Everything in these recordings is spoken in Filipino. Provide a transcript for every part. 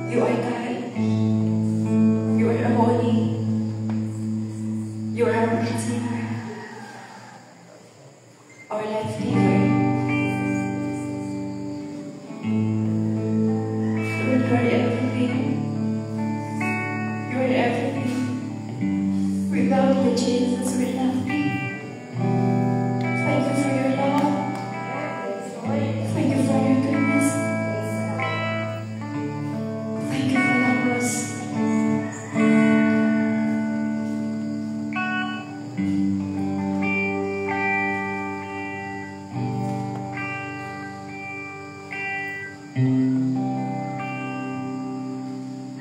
You are God. You are holy. You are our Redeemer, our life giver. Lord, you are everything. You are everything. Without you, Jesus, we're nothing. Thank you for your love. Thank you for your goodness. Thank you for loving us.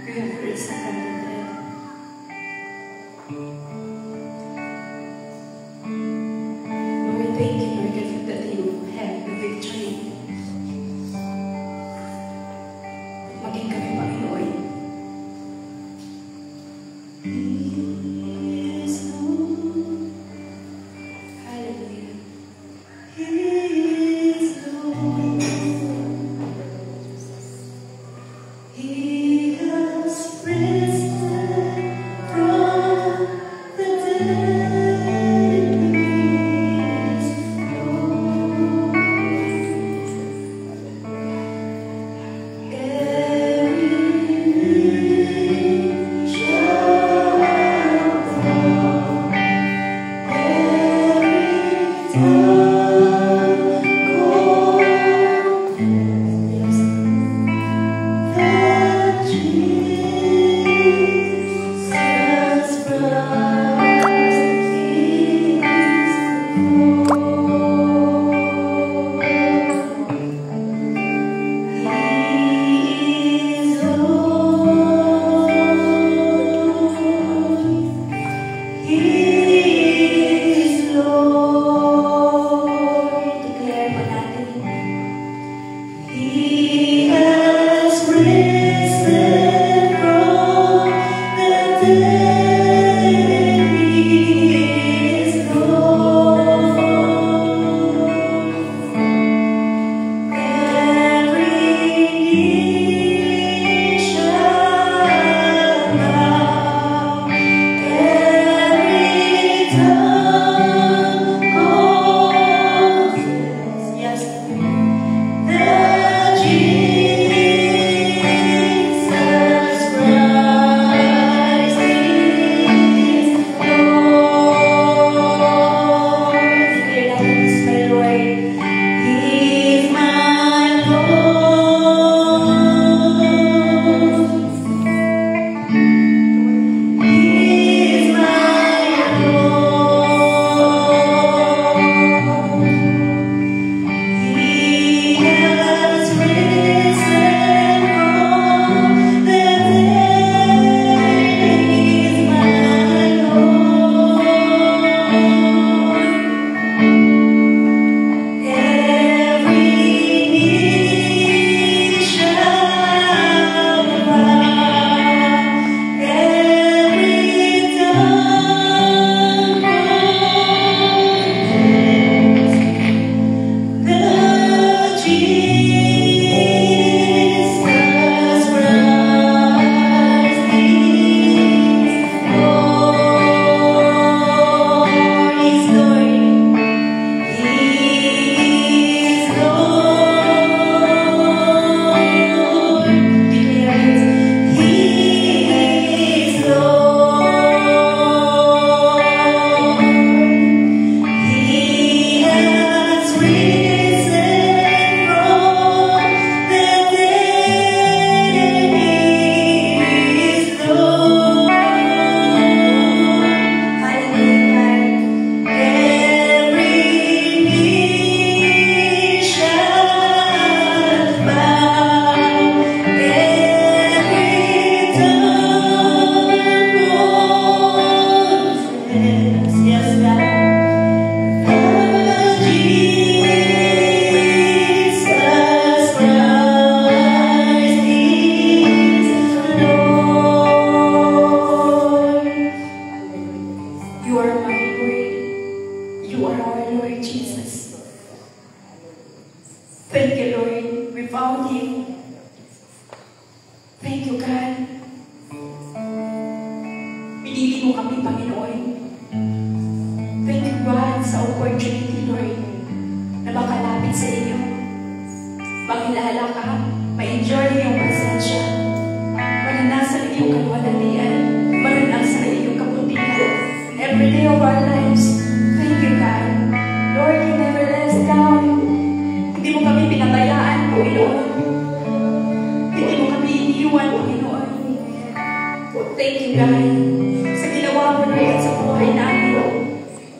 We have risen from the dead. thank you, God. Pinili mo kami, Panginoon. Thank you, God, sa opportunity, Lord, na makalapit sa iyo. Makilala ka, ma-enjoy yung presensya, maranasan ang iyong kaluwalhatian, maranasan ang iyong kabutihan. Every day of our lives, thank you, God. Lord, you never let us down. Hindi mo kami pinabayaan, Panginoon. Hindi mo kami iniiwan, Panginoon. Thank you, God, sa ginawa mo, Lord, sa buhay namin.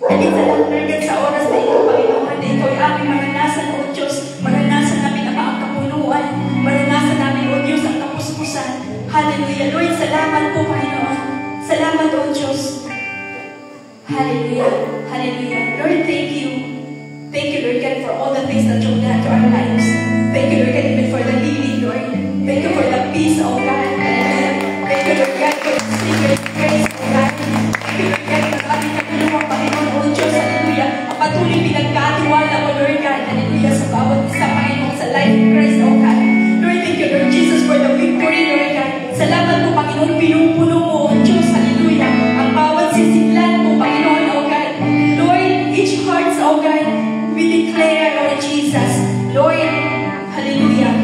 Higit sa lahat, Lord, sa oras na ito, Panginoon, na ito ay aming maranasan, O Diyos. Maranasan namin ang kapunuan. Maranasan namin, O Diyos, ang kapuspusan. Hallelujah. Lord, salamat po, Panginoon. Salamat, O Diyos. Hallelujah. Hallelujah. Lord, thank you. Thank you, Lord God, for all the things that you've done to our lives. Thank you, Lord God, even for the healing, Lord. Thank you for the peace, oh God. Hallelujah. Thank you, Lord God, for the secret grace, oh God. Thank you, Lord God, for the aming katulungan, Panginoon, oh Diyos. Hallelujah. Ang patuloy pinagkatiwala mo, Lord God. Hallelujah. Sa bawat isa, Panginoon, sa life of Christ, oh God. Lord, thank you, Lord Jesus, for the victory, Lord God. Salamat po, Panginoon, pinupuno mo, oh Diyos. Hallelujah. Ang bawat sisiklan mo, Panginoon, oh God. Lord, each heart, oh God, we declare, Lord Jesus, Lord, hallelujah,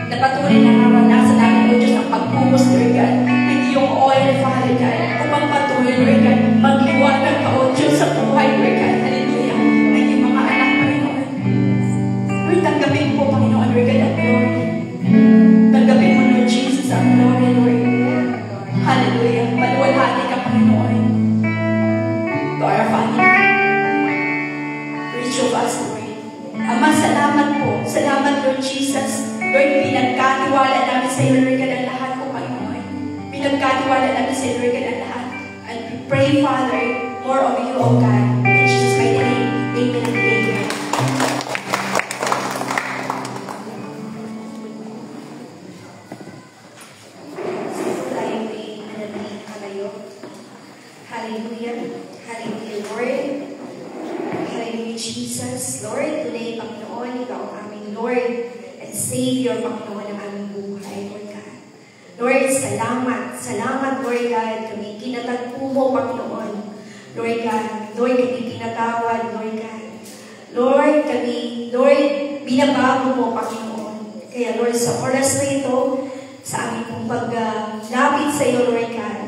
na patuloy na naranasan namin, Lord Diyos, ang pagpupos, Lord God, ng iyong oil, Father God, upang patuloy, Lord God, magliwanag ka, O Diyos, sa buhay, Lord God, hallelujah, ng iyong mga anak, Panginoon. Lord, tanggapin po, Panginoon, Lord God, ang glory. Tanggapin mo, Lord Jesus, ang glory, Lord. Hallelujah. Maluwalhati ka, Panginoon, to our family. Reach of us, Lord. Ama, salamat po. Salamat, Lord Jesus. Lord, pinagkatiwala namin sa iyo, Lord God, ang lahat po, Panginoon. Pinagkatiwala namin sa iyo, Lord God, ang lahat. And we pray, Father, more of you, O God. In Jesus' mighty name, amen and amen. Hallelujah. Hallelujah, Lord. Hallelujah, Jesus. Lord, today, Panginoon, ikaw ang aming Lord and Savior, Panginoon, ng aming buhay, Lord God. Lord, salamat. Salamat, Lord God. Kami kinatagpo mo, Panginoon. Lord God. Lord, kami pinatawad, Lord God. Lord, kami, Lord, binabago mo, Panginoon. Kaya, Lord, sa oras na ito, sa aming pong paglapit sa iyo, Lord God,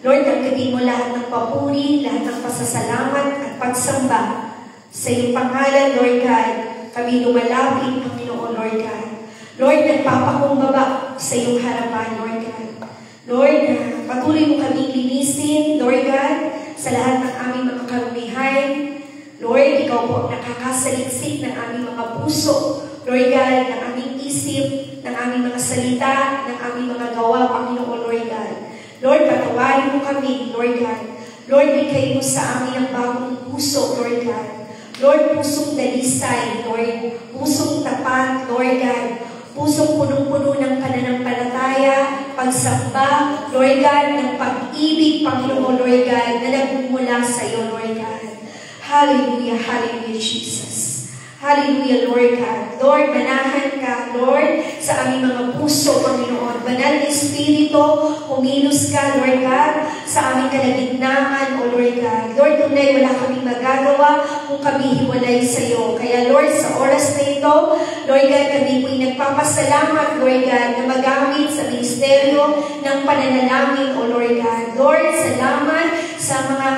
Lord, tanggapin mo lahat ng papuri, lahat ng pasasalamat at pagsamba sa iyong pangalan, Lord God. Kami lumalapit, Panginoon, Lord God. Lord, nagpapakumbaba sa iyong harapan, Lord God. Lord, patuloy mo kaming linisin, Lord God, sa lahat ng aming mga karumihan. Lord, ikaw po ang nakakasaliksik ng aming mga puso, Lord God, ng aming isip, ng aming mga salita, ng aming mga gawa, Panginoon, Lord God. Lord, patawarin mo kami, Lord God. Lord, bigay mo sa amin ang bagong puso, Lord God. Lord, pusong dalisay, Lord. Pusong tapat, Lord God. Pusong punong-puno ng pananampalataya, pagsamba, Lord God, ng pag-ibig, Panginoon, Lord God, na nagmumula sa iyo, Lord God. Hallelujah, hallelujah, Jesus. Hallelujah, Lord God. Lord, manahan ka, Lord, sa aming mga puso, Panginoon. Banal na Espiritu, humilos ka, Lord God, sa aming kalagitnaan, O Lord God. Lord, tunay wala kaming magagawa kung kami hiwalay sa iyo. Kaya, Lord, sa oras na ito, Lord God, kami po'y nagpapasalamat, Lord God, na magamit sa ministeryo ng pananalangin, O Lord God. Lord, salamat sa mga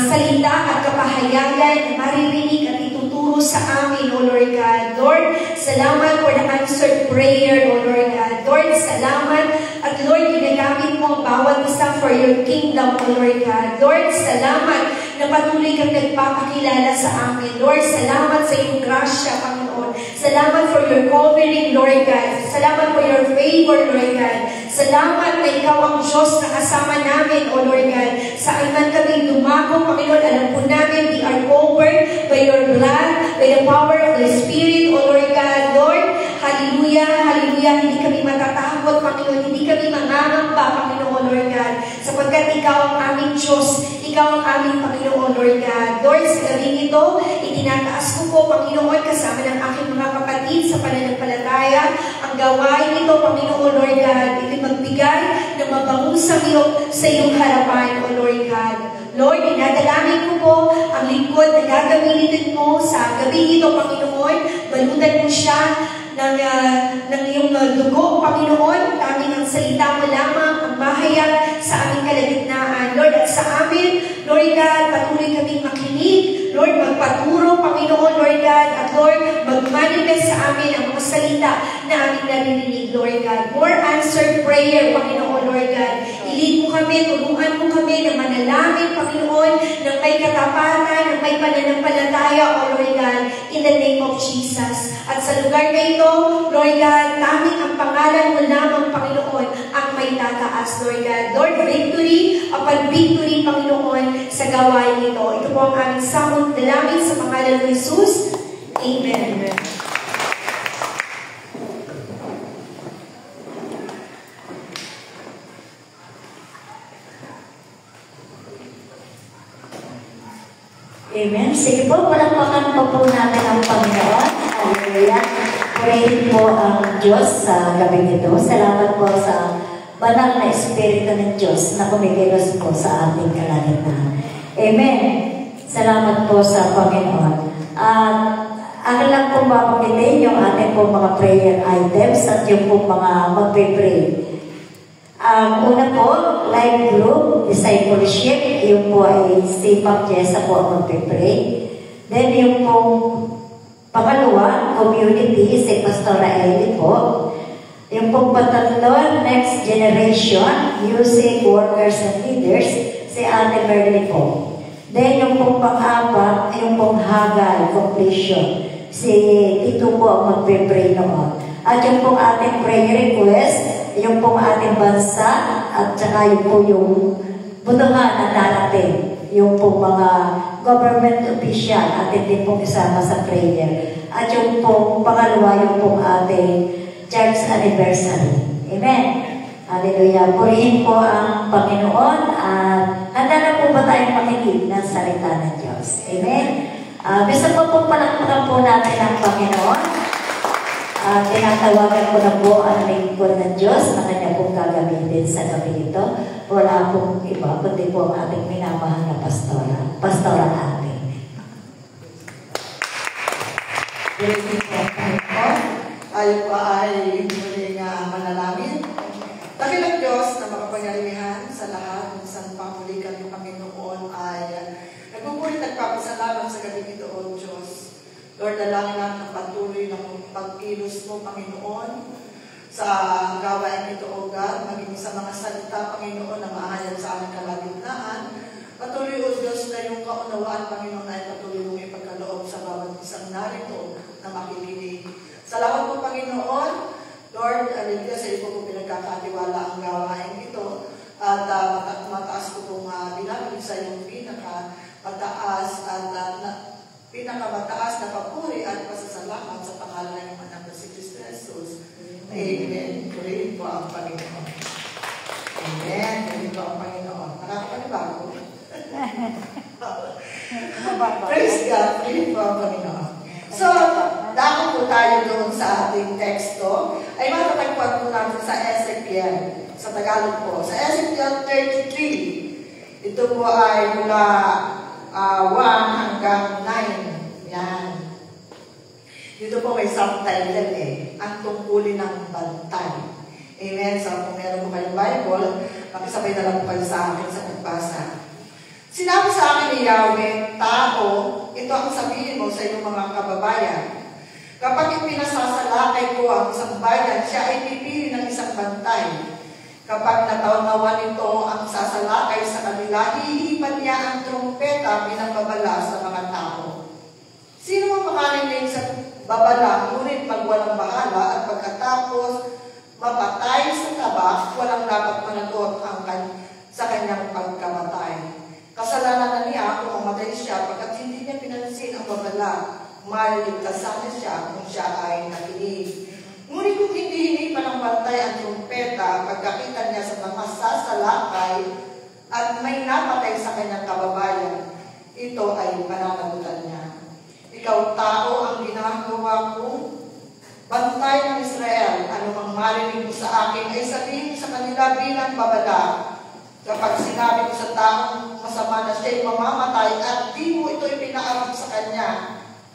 salita at kapahayagan na maririnig at ituturo sa amin, O Lord God. Lord, salamat for the answered prayer, O Lord God. Lord, salamat at Lord, ginagamit mo ang bawat isa for your kingdom, O Lord God. Lord, salamat na patuloy kang nagpapakilala sa amin. Lord, salamat sa iyong grasya, Panginoon. Salamat for your covering, Lord God. Salamat for your favor, Lord God. Salamat na ikaw ang Diyos na kasama namin, O Lord God. Saan man kami dumako, Panginoon, alam po namin we are covered by your blood, by the power of the Spirit, O Lord God. Lord, hallelujah, hallelujah. Hindi kami matatakot, Panginoon. Hindi kami mangangamba, Panginoon, Lord God. Sapagkat ikaw ang aming Diyos. Ikaw ang aming Panginoon, Lord God. Lord, sa gabing ito, itinataas ko po, Panginoon, kasama ng aking mga kapatid sa pananampalataya. Ang gawain ito, Panginoon, Lord God, ito'y magbigay ng mabangong samyo sa iyong harapan, O Lord God. Lord, dinadalangin ko po ang lingkod na gagawin mo sa gabi ito, Panginoon. Balutan mo siya ng iyong dugo, Panginoon. Aming ang salita mo lamang ang mahayag sa aming kalagitnaan. Lord, at sa amin, Lord God, patuloy kaming makinig. Lord, magpaturo, Panginoon, Lord God. At Lord, mag-manifest sa amin ang mga salita na aming naririnig, Lord God. More answered prayer, Panginoon, Lord God. Ilid mo kami, tulungan mo kami na manalangin, Panginoon, ng may katapatan, ng may pananampalataya, O Lord God, in the name of Jesus. At sa lugar na ito, Lord God, tanging ang pangalan mo lamang, Panginoon, ang may tataas, Lord God. Lord, victory upon victory, Panginoon, sa gawain ito. Ito po ang aming samot dalangin sa pangalan ng Jesus. Amen. Amen. Sige po, palakpakan po natin ang Panginoon. Hallelujah. Purihin po ang Diyos sa gabi nito. Salamat po sa banal na Espiritu ng Diyos na kumikilos po sa ating kalagitnaan. Amen. Salamat po sa Panginoon. Ang lang po mapagkitin yung ating po mga prayer items at yung po mga magpe-pray. Una po, life group, discipleship, yung po ay si Ma'am Jessa po ang magpe-pray. Then yung po pangalawa, community, si Pastora Ellie po. Yung po patatlo, next generation, music, workers and leaders, si Ate Merly po. Then yung po pang-apat, yung pong Hagal, completion, si Tito po ang magpe-pray noon. At yung pong ating prayer request, yung pong ating bansa at saka yung po yung bunuhan na darating, yung pong mga government official atin din pong isama sa prayer. At yung pong pangalawa, yung pong ating church anniversary. Amen. Hallelujah. Purihin po ang Panginoon at handa na po ba tayong makinig ng salita ng Diyos? Amen. Gusto po pong palakpakan po natin ang Panginoon. Tinatawagan ko na po ang lingkod ng Diyos na kanya pong gagamitin sa gabi ito. Wala pong iba, kundi po ang ating minamahal na pastora ating. Tayo pa ay muling manalangin. Dakilang Diyos na makapangyarihan sa lahat ng isang pamuli kami Panginoon ay nagpupulit nagpapasalamat sa gabi ito, O Diyos. Lord, dalangin namin ang patuloy ng pagkilos mo, Panginoon, sa gawain ito, O God, maging sa mga salita, Panginoon, na maahayag sa aming kalagitnaan. Patuloy, O Diyos, na yung kaunawaan, Panginoon, ay patuloy mong ipagkaloob sa bawat isang narito na makikinig. Salamat po, Panginoon. Lord, hallelujah, sa iyo po pinagkakatiwala ang gawain ito. At mataas ko pong binabig sa iyong pinakamataas at pinakamataas na papuri at pasasalamat sa pangalan ng anak na si Kristo Jesus. Amen. Purihin po ang Panginoon. Amen. Purihin po ang Panginoon. Nakakapanibago. Praise God. Purihin po ang Panginoon. So, dako po tayo doon sa ating teksto. Ay matatagpuan po natin sa Ezekiel. Sa Tagalog po. Sa Ezekiel 33. Ito po ay mula 1 hanggang 9. Yan. Dito po may subtitle ang tungkulin ng bantay. Amen. So kung meron po kayong Bible, makisabay na lang po kayo sa akin sa pagbasa. Sinabi sa akin ni Yahweh, tao, ito ang sabihin mo sa iyong mga kababayan. Kapag ipinasasalakay ko ang isang bayan, siya ay pipili ng isang bantay. Kapag natawa nito ang sasalakay sa kanila, hihipan niya ang trumpeta bilang babala sa mga tao. Sino ang makarinig sa babala, ngunit magwalang bahala at pagkatapos mapatay sa tabak, walang dapat managot sa kanyang pagkamatay. Kasalanan na niya kung mamatay siya pagkat hindi niya pinansin ang babala, maliligtasan siya kung siya ay nakinig. Ngunit kung hindi hinipan ng bantay ang trumpeta, pagkakita niya sa mga sasalakay at may napatay sa kanyang kababayan, ito ay pananagutan niya. Ikaw tao ang ginagawa ko, bantay ng Israel, anumang marinig mo sa akin ay sabihin sa kanila bilang babala. Kapag sinabi ko sa taong masama na siya'y mamamatay at di mo ito ipinaarap sa kanya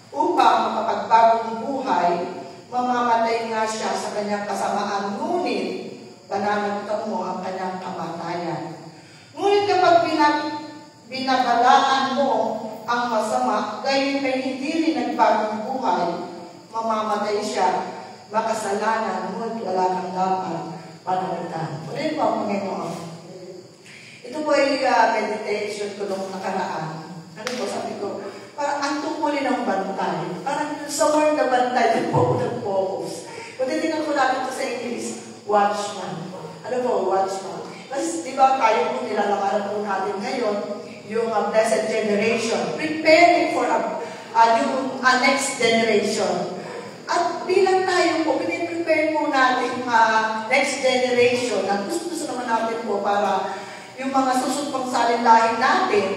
upang makapagbagong buhay, mamamatay nga siya sa kanyang kasamaan, ngunit pananagutan mo ang kanyang kamatayan. Ngunit kapag binabalaan mo ang masama, gayon ay hindi rin nagbagong buhay, mamamatay siya, makasalanan, ngunit wala kang dapat panagutan. Ulit po ang Panginoon. Ito po ay meditation ko nung nakaraan. Ano po, sabi ko, parang ang tungkulin ng bantay. Parang sa word na bantay, yung po nag-focus. Kung titignan ko natin ito sa English, watchman. Ano po, watchman? Kasi di ba tayo po nilalakaran po natin ngayon, yung blessed generation, preparing for a next generation. At bilang tayo po, piniprepare po natin next generation, at gusto naman natin po para yung mga susupang salinlahin natin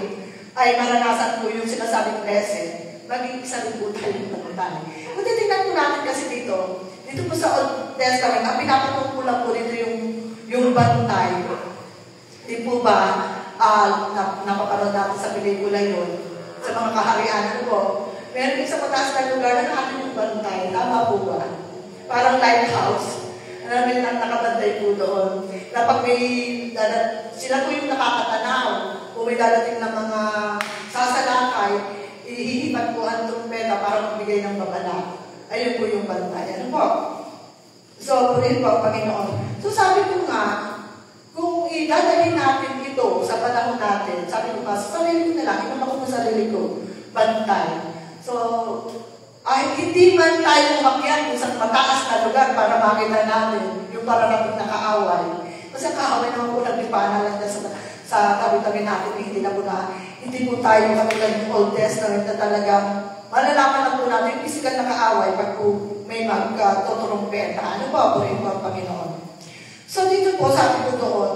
ay maranasan po yung sinasabing blessed, maging isa rin po tayo ng pagkatali. Kung titignan po natin kasi dito po sa Old Testament, ang pinapatungkulan po dito yung bantay. Di po ba, napapanood natin sa pelikula yun, sa mga kaharian, ano po, meron din sa mataas na lugar na natin yung bantay. Tama po ba? Parang lighthouse. Namin ang nakabantay po doon. Na pag sila po yung nakakatanaw, kung may dadating na mga sasalakay, ihihipan po ang trumpeta para magbigay ng babala. Ayun po yung bantay. Ano po? So, punin po, Panginoon. So, sabi ko nga, kung idadalhin natin ito sa panahon natin, sabi ko nga, sa sarili ko na lang, inuman ko sa sarili ko, bantay. So, ay hindi man tayo umakyat kung sa mataas na lugar para makita natin yung pararapit na kaaway. Kasi ang kaaway naman po naglipana lang sa tabi-tabi natin, hindi po tayo katulad ng Old Testament na talagang malalaman na po natin yung physical na kaaway pag po may magtuturumpeta. Ano po? Purihin po ang Panginoon. So dito po, sabi ko doon,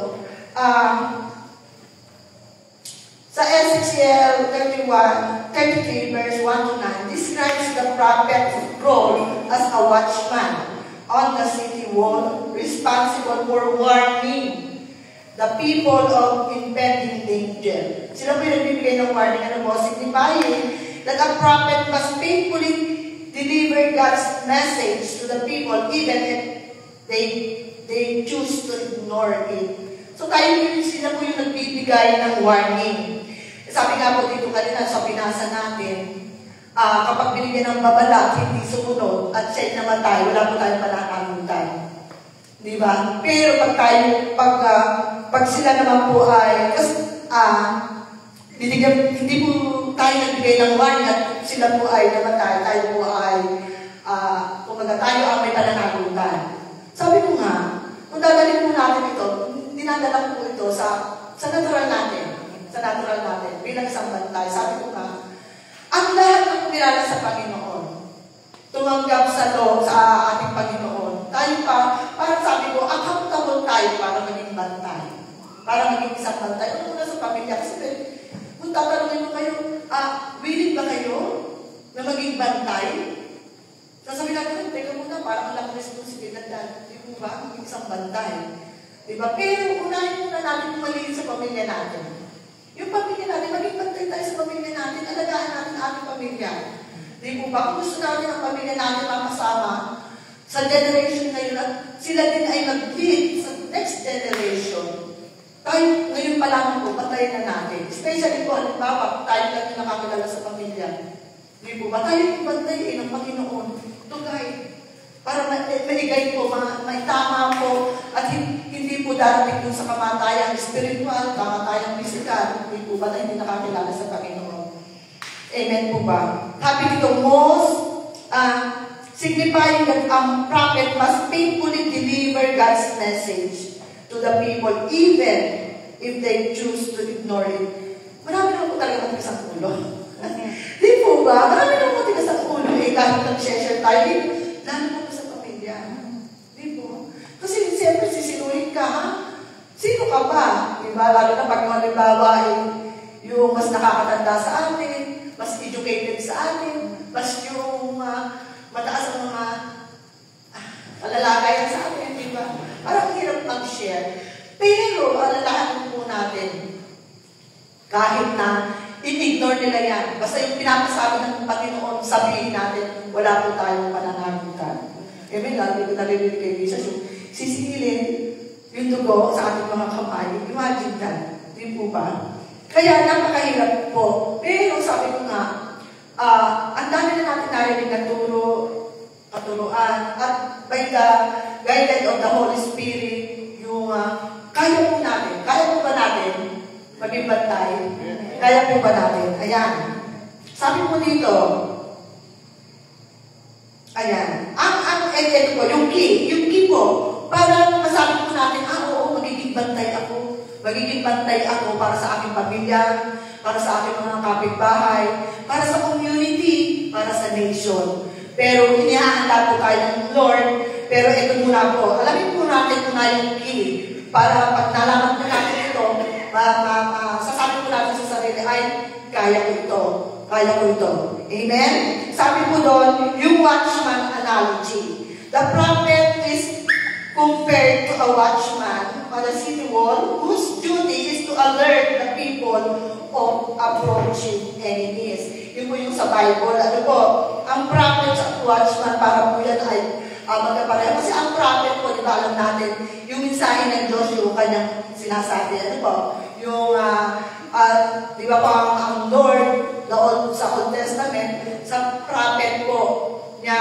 sa Ezekiel 33 verse 1 to 9, describes the prophet's role as a watchman on the city wall, responsible for warning the people of impending danger. Sila po yung nagbibigay ng warning, ano po, signifying that a prophet must faithfully deliver God's message to the people even if they choose to ignore it. So sila po yung nagbibigay ng warning. Sabi nga po dito kanina sa binasa natin, kapag binigyan ng babala at hindi sumunod at siya'y namatay, wala po tayong pananagutan. Di ba? Pero pag sila naman po ay, hindi po tayo nagbigay ng warning at sila po ay namatay, tayo po ay, kumaga tayo ang may pananagutan. Sabi ko nga, kung dadalhin po natin ito, dinadala po ito sa natural natin. Bilang isang bantay, sabi ko nga, ang lahat ng kumilala sa Panginoon, tumanggap sa ating Panginoon, tayo pa, parang sabi ko, accountable tayo para maging bantay. Para maging isang bantay. Ano muna sa pamilya? Kasi kung tatanungin mo kayo, willing ba kayo na maging bantay? Sasabihin natin, teka muna, parang ang lang responsibilidad na, di mo ba, maging isang bantay. Diba? Pero unahin muna natin kumaliin sa pamilya natin. Yung pamilya natin, maging bantay tayo sa pamilya natin, alagaan natin ang ating pamilya. Di mo ba? Kung gusto natin ang pamilya natin makasama sa generation na yun, at sila din ay mag-lead sa next generation, tayo ngayon pa lang po, patayin na natin. Especially po, halimbawa, tayo lang yung nakakilala sa pamilya. Di po ba? Tayo yung bantayin ng Panginoon. Tugay. Para maigay po, maitama po, at hindi po darating dun sa kamatayang spiritual, kamatayang physical, hindi po ba na hindi nakakilala sa Panginoon? Amen po ba? Sabi dito, most signifying that prophet must faithfully deliver God's message to the people, even if they choose to ignore it. Marami naman po talaga matigas ang ulo. Di po ba? Marami naman po matigas ang ulo. Kahit nag-share tayo, lalo na po sa pamilya. Di po? Kasi siyempre, sisinuhin ka, ha? Sino ka ba? Diba? Lalo na pag halimbawa yung mas nakakatanda sa atin, mas educated sa atin, mas yung mataas ang mga kalalagayan sa atin, diba? Parang hirap mag-share. Pero, alalahanin po natin, kahit na in-ignore nila yan, basta yung pinapasabi ng Panginoon, sabihin natin, wala po tayong pananalitan. Amen, lalo yung narinig kay Jesus, yung sisingilin yung dugo sa ating mga kamay. Imagine that. Di po ba? Kaya napakahirap po. Pero sabi ko nga, ang dami na natin narinig na katuruan, at by the guidance of the Holy Spirit, yung kaya po ba natin maging bantay? Kaya po ba natin? Ayan. Sabi po dito, ayan, ito po, yung key po, para masabi po natin, oo, magiging bantay ako. Magiging bantay ako para sa aking pamilya, para sa aking mga kapitbahay, para sa community, para sa nation. Pero inihahanda po tayo ng Lord, pero ito muna po, alamin po natin kung na yung key, para pag nalaman po natin ito, sasabi po natin sa sarili, ay, kaya ko ito. Kaya ko ito. Amen? Sabi po doon, yung watchman analogy. The prophet is compared to a watchman on a city wall whose duty is to alert the people of approaching enemies. Yun po yung sa Bible. Ano po? Ang prophet at watchman, para po yan ay magkapareho. Kasi ang prophet po, di ba alam natin, yung mensahe ng Diyos, yung kanyang sinasabi. Ano po? Yung, di ba po ang Lord, sa Old Testament, sa prophet po, niya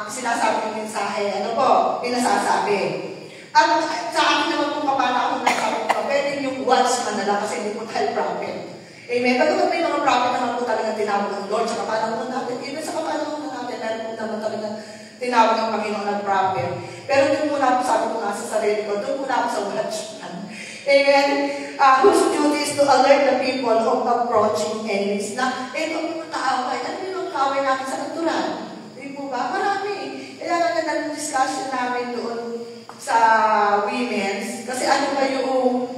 sinasabi yung mensahe, ano po, pinasasabi. At sa akin naman po kapala akong nasabi ko, pwede yung watchman na lang kasi hindi po tayo prophet. Amen. Pagkat may mga prophet naman po talaga tinawag ng Lord sa kapanahon natin. Even sa kapanahon natin, meron po naman talaga tinawag ng Panginoon ng prophet. Pero doon muna po, sabi ko nga sa sarili ko, doon muna ako sa watchman. Amen. Whose duty is to alert the people of approaching enemies. Na, ito ang mga kaaway. Ano yung kaaway natin sa natural? Di po ba? Marami. Kaya nga ng discussion namin doon sa women's. Kasi ano ba yung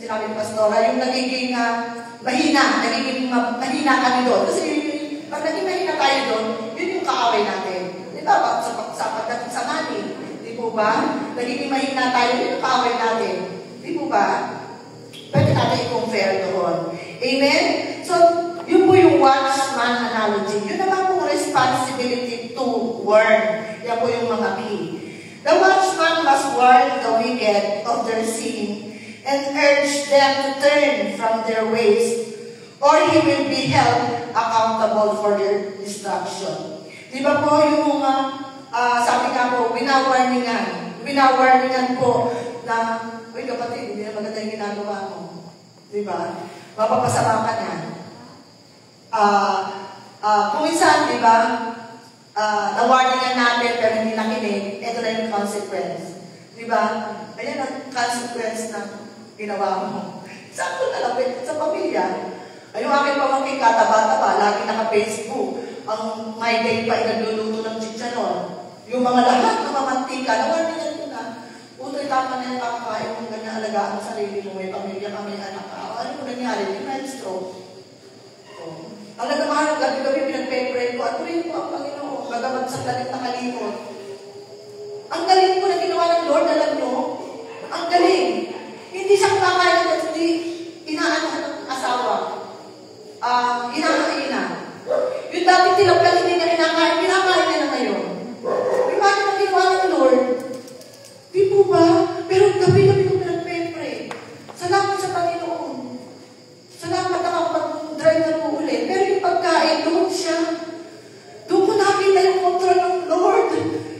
sinabi ng pastora, yung nagiging mahina kami doon. Kasi pag naging mahina tayo doon, yun yung kaaway natin. Di ba? Sa pagdating sa money. Di po ba? Nagiging mahina tayo, yun yung kaaway natin. Di po ba? Pwede natin i-compare doon. Amen? So, yun po yung watchman analogy. Yun naman po responsibility to warn. Yan po yung mga key. The watchman must warn the wicked of their sin and urge them to turn from their ways, or he will be held accountable for their destruction. Di ba po yung sabi nga po, winawarningan po na, uy kapatid, hindi na maganda yung ginagawa mo. Di ba? Mapapasama ka na. Kung minsan, di ba, na-warningan natin pero hindi nakinig, ito na yung consequence. Di ba? Ayan ang consequence ng ginawa mo. Sakto na lang sa pamilya. Yung aking pamangking kataba-taba, lagi naka-Facebook. Ang my day pa nagluluto ng chicharon. Yung mga lahat na mamantika, nawarningan ko na. Utoy tama na yung kakakain mong ganyan alagaan sa sarili mo. May pamilya ka, may anak ka. Ano mo nangyari? Yung night stroke. Ang nagmahal, gabi-gabi pinagpe-pray ko. At pray ko ang Panginoon. Bagamat sa galing na kalimot. Ang galing ko na ginawa ng Lord, alam nyo? Ang galing. Hindi siya kumakain at hindi inaano ng asawa. Inahaina. Yung dati tilapia, hindi na kinakain niya na ngayon. Imagine ang ginawa ng Lord. Di po ba? Pero gabi-gabi ko pinagpe-pray. Salamat sa Panginoon. Salamat nakapag-drive na po ulit. Pero yung pagkain, doon siya. Doon ko nakita yung control ng Lord.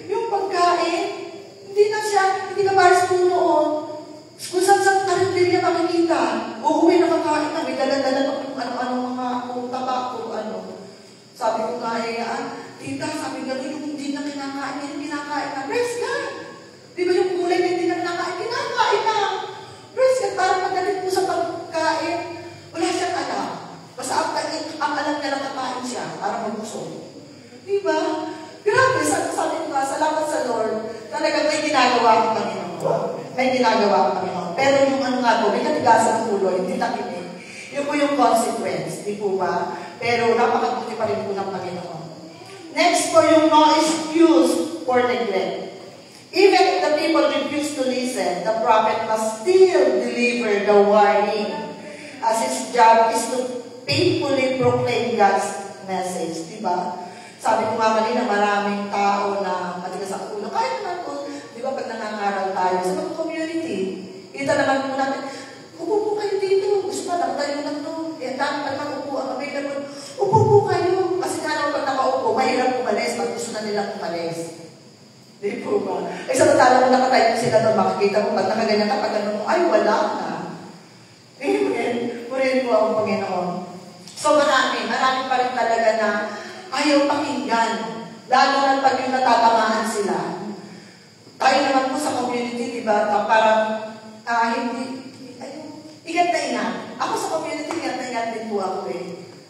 Yung pagkain, hindi na siya, hindi ka pares po noon. Kung saan karinderya makikita, uuwi na kakain na, may dala-dala pa yung ano-ano mga tabak o ano. Sabi ko nga tita, sabi nga yung hindi na kinakain, yung kinakain na, praise God! Di ba yung kulay na hindi na kinakain na? Praise God, parang magalit po sa pagkain. Wala siyang alam. Basta ang alam niya lang kakain siya, para magbusog. Di ba? Grabe, sabi ko nga, salamat sa Lord, talagang may ginagawa ang Panginoon. may ginagawa ang Panginoon. Pero yung ano nga po, may katigasan ng ulo, hindi takinig. Yun po yung consequence, di po ba? Pero napakabuti pa rin po ng Panginoon. Next po yung no excuse for neglect. Even if the people refuse to listen, the prophet must still deliver the warning, as his job is to faithfully proclaim God's message. Diba? Sabi ko nga kanina, maraming tao na matigas ang ulo. Kahit naman po, di ba pag nangangaral tayo sa mga community, kita naman po natin, upo po kayo dito. Gusto ba, tayo lang to. Eh, dami pa naman upo ang available. Upo po kayo. Kasi nga naman pag nakaupo, mahirap umalis pag gusto na nilang umalis. Di po ba? Eh, samantala mo nakatayo sila doon, makikita mo, pag nakaganyan ka, pag ano mo, ay, wala na. Amen. Purihin po ang Panginoon. So, marami pa rin talaga na ayaw pakinggan. Lalo na pag yung natatamaan sila. Tayo naman po sa community, di ba? Parang, ingat na ingat. Ako sa community, ingat na ingat din po ako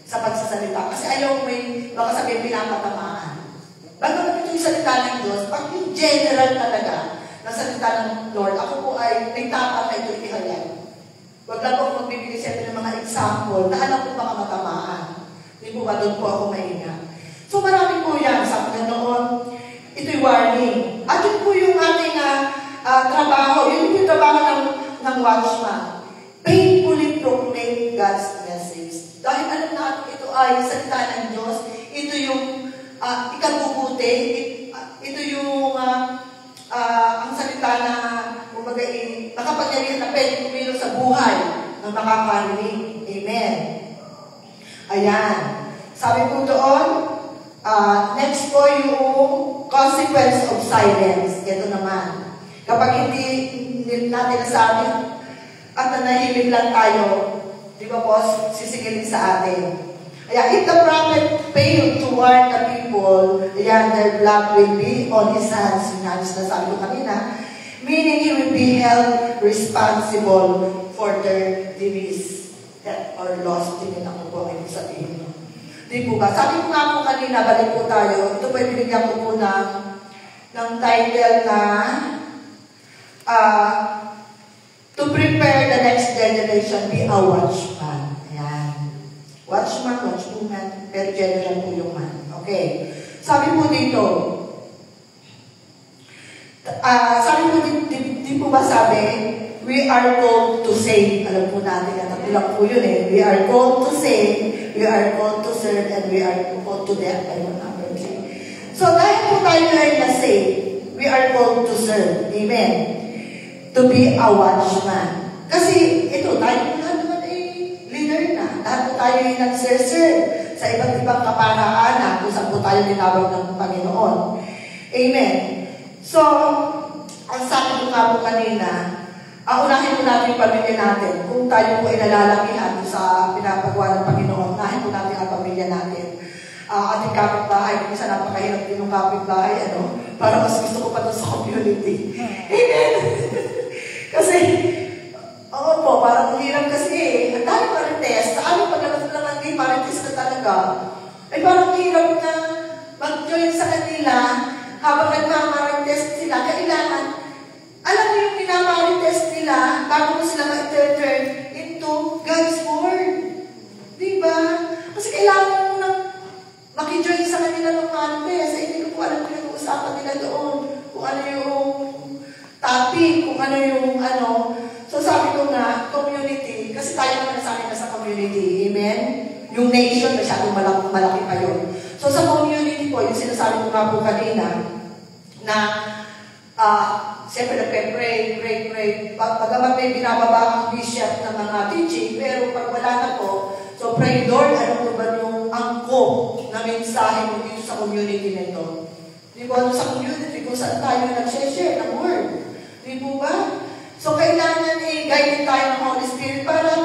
sa pagsasalita. Kasi ayaw may, baka sabihin, pinapatamaan. Bago naman yung salita ng Diyos, pag yung general talaga na salita ng Lord, ako po ay nagtapat na ito ihayag. Huwag lang po magbibigay siya ng mga example na alam ko baka matamaan. Hindi po ba doon po ako maingat. So marami po yan sa Panginoon. Ito'y warning. At yun po yung ating trabaho. Yun po yung trabaho ng watchman. Painfully proclaim God's message. Dahil alam natin ito ay salita ng Diyos. Ito yung ikabubuti. Ito yung ang salita na kumbaga makapangyarihan na pwede kumilos sa buhay ng makakarinig. Amen. Ayan. Sabi po doon, next po yung consequence of silence. Ito naman. Kapag hindi natin nasabi at nanahimik lang tayo, di ba po, sisigilin sa atin. Ayan, if the prophet failed to warn the people, ayan, their blood will be on his hands. Yung hands na sabi ko kanina, meaning he will be held responsible for their disease or loss. Tingin ako po ang ibig sabihin. Di po ba? Sabi ko nga po kanina, balik po tayo. Ito po ibigyan ko po ng title na to prepare the next generation, be a watchman. Ayan. Watchman, watchwoman, pero general po yung man. Okay. Sabi po dito, sabi po di po ba sabi, we are called to save. Alam po natin, tatlo lang po yun eh. We are called to save, we are called to serve, and we are called to death. Ayun, number 3. So dahil po tayo ay na-save, we are called to serve. Amen. To be a watchman. Kasi ito, tayo po naman leader na. Lahat po tayo ay nag-serve sa iba't ibang kaparaanan kung saan po tayo tinawag ng Panginoon. Amen. So, ang sabi ko nga po kanina, unahin po natin yung pamilya natin. Kung tayo po ay nalalakihan sa pinapagawa ng Panginoon, unahin po natin ang pamilya natin. Ating kapitbahay, minsan napakahirap din yung kapitbahay, para mas gusto ko pa doon sa community. Amen. Kasi, oo po, parang hirap kasi ang dahil marites, ano pagkakas lang ang game, marites na talaga. Ay parang hirap na mag-join sa kanila habang nagmamarites sila. Kailangan, alam mo yung pinamarites nila bago mo sila ma-turn into God's Word. Diba? Kasi kailangan mo nang maki-join sa kanila ng manifest. Hindi ko po alam kung yung usapan nila doon. Kung ano yung topic, kung ano yung So sabi ko nga, community, kasi tayo naman nasabi na sa community, amen? Yung nation, masyadong malaki pa yun. So sa community po, yung sinasabi ko nga po kanina, na siyempre nagpe-pray. Pagamat may binababa ang bishop ng mga teaching, pero pag wala na po, so pray Lord, ano po ba yung angkop na mensahe mo dito sa community nito? Di ba? Sa community, kung saan tayo nag-share ng word. Di po ba? So, kailangan i-guide tayo ng Holy Spirit para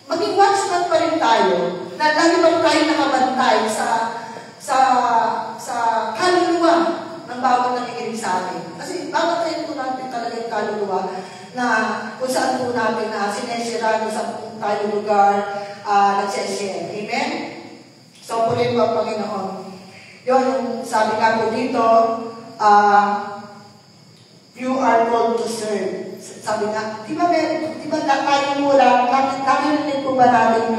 maging watchman pa rin tayo. Na lagi pa rin tayo nakabantay sa kaluluwa ng bawat nakikinig sa atin. Kasi bawat tayo po natin talaga yung kaluluwa na kung saan po natin na sineshare, kung saan po tayo lugar nagseshare. Amen? So, purihin po ang Panginoon. Yun, yung sabi ka po dito, you are called to serve. sabi nga, di ba tayo mula, nakarinig po ba natin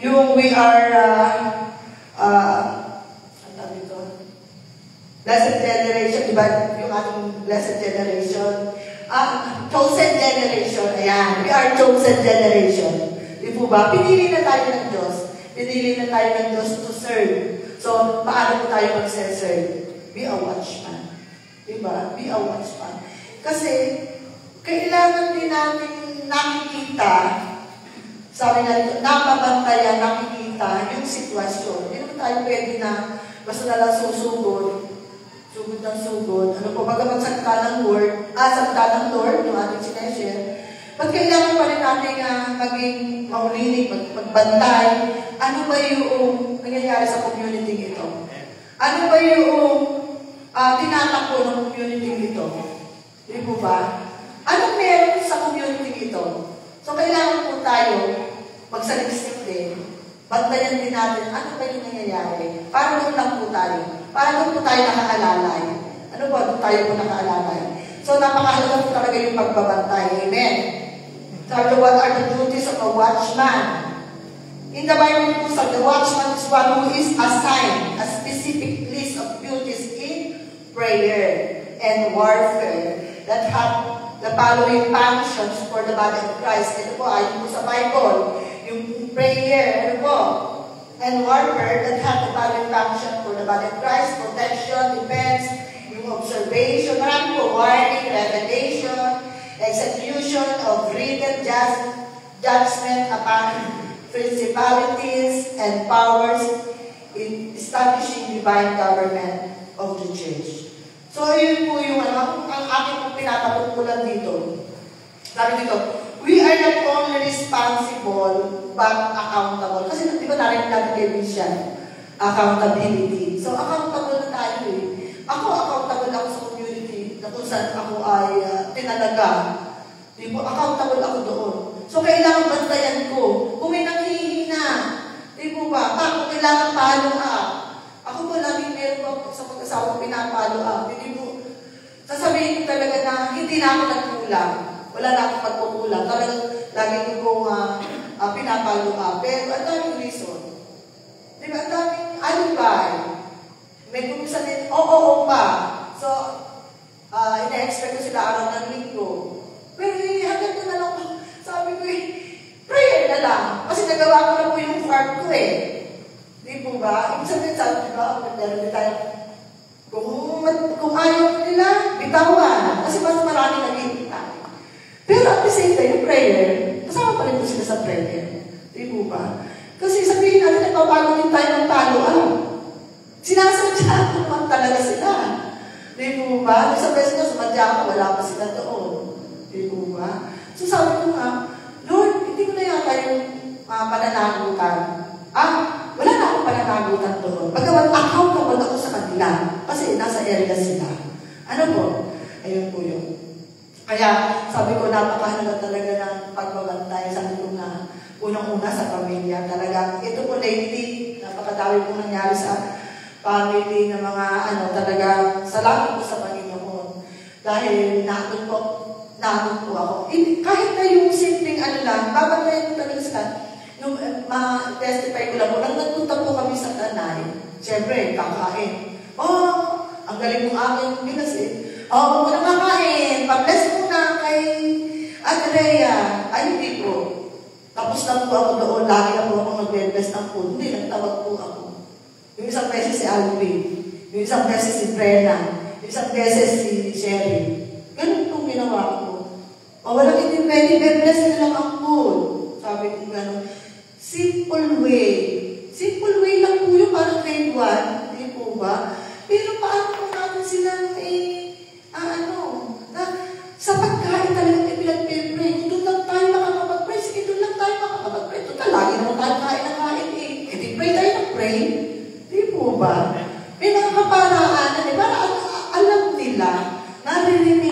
yung we are, ang sabi ko, blessed generation, di ba? Yung ating blessed generation. Chosen generation, ayan. We are chosen generation. Di po ba? Pinili na tayo ng Diyos. Pinili na tayo ng Diyos to serve. So, paano po tayo mag-serve? Be a watchman. Diba? Be a watchman. Kasi, kailangan din natin nakikita, sabi nga dito, napabantayan, nakikita yung sitwasyon. Hindi naman tayo pwede na basta nalang susugod ng sugod. Ano po, bagamat salita ng Lord, yung ating sineshare, pag kailangan pa rin natin maging maulinig, magbantay, ano ba yung nangyayari sa community ito? Ano ba yung tinatakbo ng community ito? Hindi po ba? Anong meron sa community ito? So, kailangan po tayo magsaliksik din. Bantayan din natin, ano ba yung nangyayari? Para doon lang po tayo. Para doon po tayo nakaalalay. Ano ba? Doon tayo po nakaalalay. So, napakahalaga po talaga yung pagbabantay. Amen? So, what are the duties of a watchman? In the Bible po, the watchman is one who is assigned a specific list of duties in prayer and warfare that have the following functions for the body of Christ. Ito po, ayon po sa Bible, yung prayer, ano po, and warfare that have the following function for the body of Christ: protection, defense, yung observation, marami po, warning, revelation, execution of written judgment upon principalities and powers in establishing divine government of the church. So, yun po yung ang aking pong pinapatungkulan dito. Sabi dito, we are not only responsible but accountable. Kasi di ba narinig natin kay Vision? Accountability. So, accountable na tayo eh. Ako, accountable ako sa community na kung saan ako ay tinalaga. Di ba? Accountable ako doon. So, kailangan bantayan ko. Kung may nanghihina, di po ba? Kung kailangan follow up. Ako po, laging meron ko sa pag-asawa pinapalo up. Hindi po, sasabihin ko talaga na hindi na ako nagkulang. Wala na akong pagkukulang. Talagang lagi ko pong pinapalo up. Pero ang daming reason. Di ba? Ang daming alibay. May kumisa din, oo pa. So, ina-expect ko sila araw ng linggo. Pero hanggang ko na lang, sabi ko prayer na lang. Kasi nagawa ko na po yung part ko eh. Di po ba? Ibig sabihin, sabi ko, meron din tayo. Kung ayaw nila, bitawan. Kasi mas marami nag-iintay. Pero at the same time, yung prayer, kasama pa rin po sila sa prayer. Di po ba? Kasi sabihin natin, nagpapalo din tayo ng palo-up. Sinasadya ko naman talaga sila. Di po ba? Sa beses na sumadya ako, wala pa sila doon. Di po ba? So sabi ko nga, Lord, hindi ko na yata yung pananagutan. Wala na akong pananagutan doon. Pagkawan, accountable ako sa kanila. Kasi nasa area sila. Ano po? Ayun po yun. Kaya sabi ko, napakahalaga talaga ng pagbabantay. Sabi ko na, unang-una sa pamilya. Talaga, ito po lately, napakadami po nangyari sa family ng mga talaga, salamat po sa Panginoon. Dahil natin po ako. Kahit na yung simpleng lang, babantayan ko talaga sila. Nung ma-testify ko lang po, nang nagpunta po kami sa Tanay, siyempre, kakain. Ang galing mong aking bigas eh. Huwag na kakain. Pa-bless muna kay Andrea. Ay, hindi po. Tapos lang po ako doon. Lagi na po ako mag-bless ng food. Hindi, nagtawag po ako. Yung isang beses si Alvin. Yung isang beses si Brenna. Yung isang beses si Sherry. Ganun pong ginawa ko. Walang hindi pwede, bless na lang ang food. Sabi ko gano'n. Simple way. Simple way lang po yung parang grade 1. Hindi po ba? Pero paano po natin sila sa pagkain talaga pinag-pray. Doon lang tayo makakapag-pray. Sige, doon lang tayo makakapag-pray. Total, lagi naman tayo kain na kain eh. Hindi pray tayo ng pray. Hindi po ba? May mga kaparaan, para alam nila, naririnig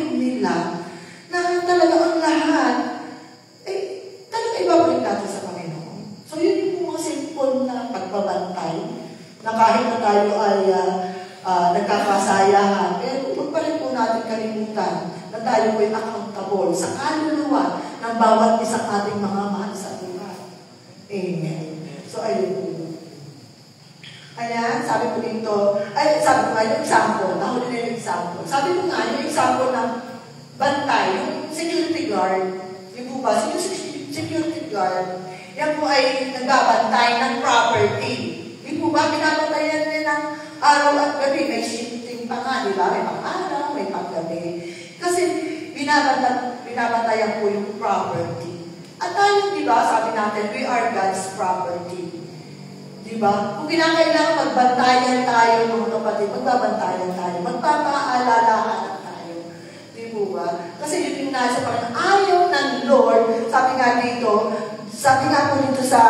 accountable sa kaluluwa ng bawat isang ating mga mahal sa buhay. Amen. So, ayun po. Ayan, sabi ko dito, sabi ko nga yung example, nahuli na yung example. Sabi ko nga, yung example ng bantay, yung security guard, yung po ba, yung security guard, yan po ay nagbabantay ng property. Yung po ba, binabantayan niya ng araw at gabi, may shifting pa nga, di ba? May pang-araw, may pang-gabi. Kasi binabantayan po yung property. At tayo, di ba, sabi natin, we are God's property. Diba? Kung kinakailangan magbantayan tayo, mga kapatid, magbabantayan tayo, magpapaalalahan tayo. Di ba? Kasi yun yung nasa Panginoon. Ayaw ng Lord, sabi nga dito po dito sa,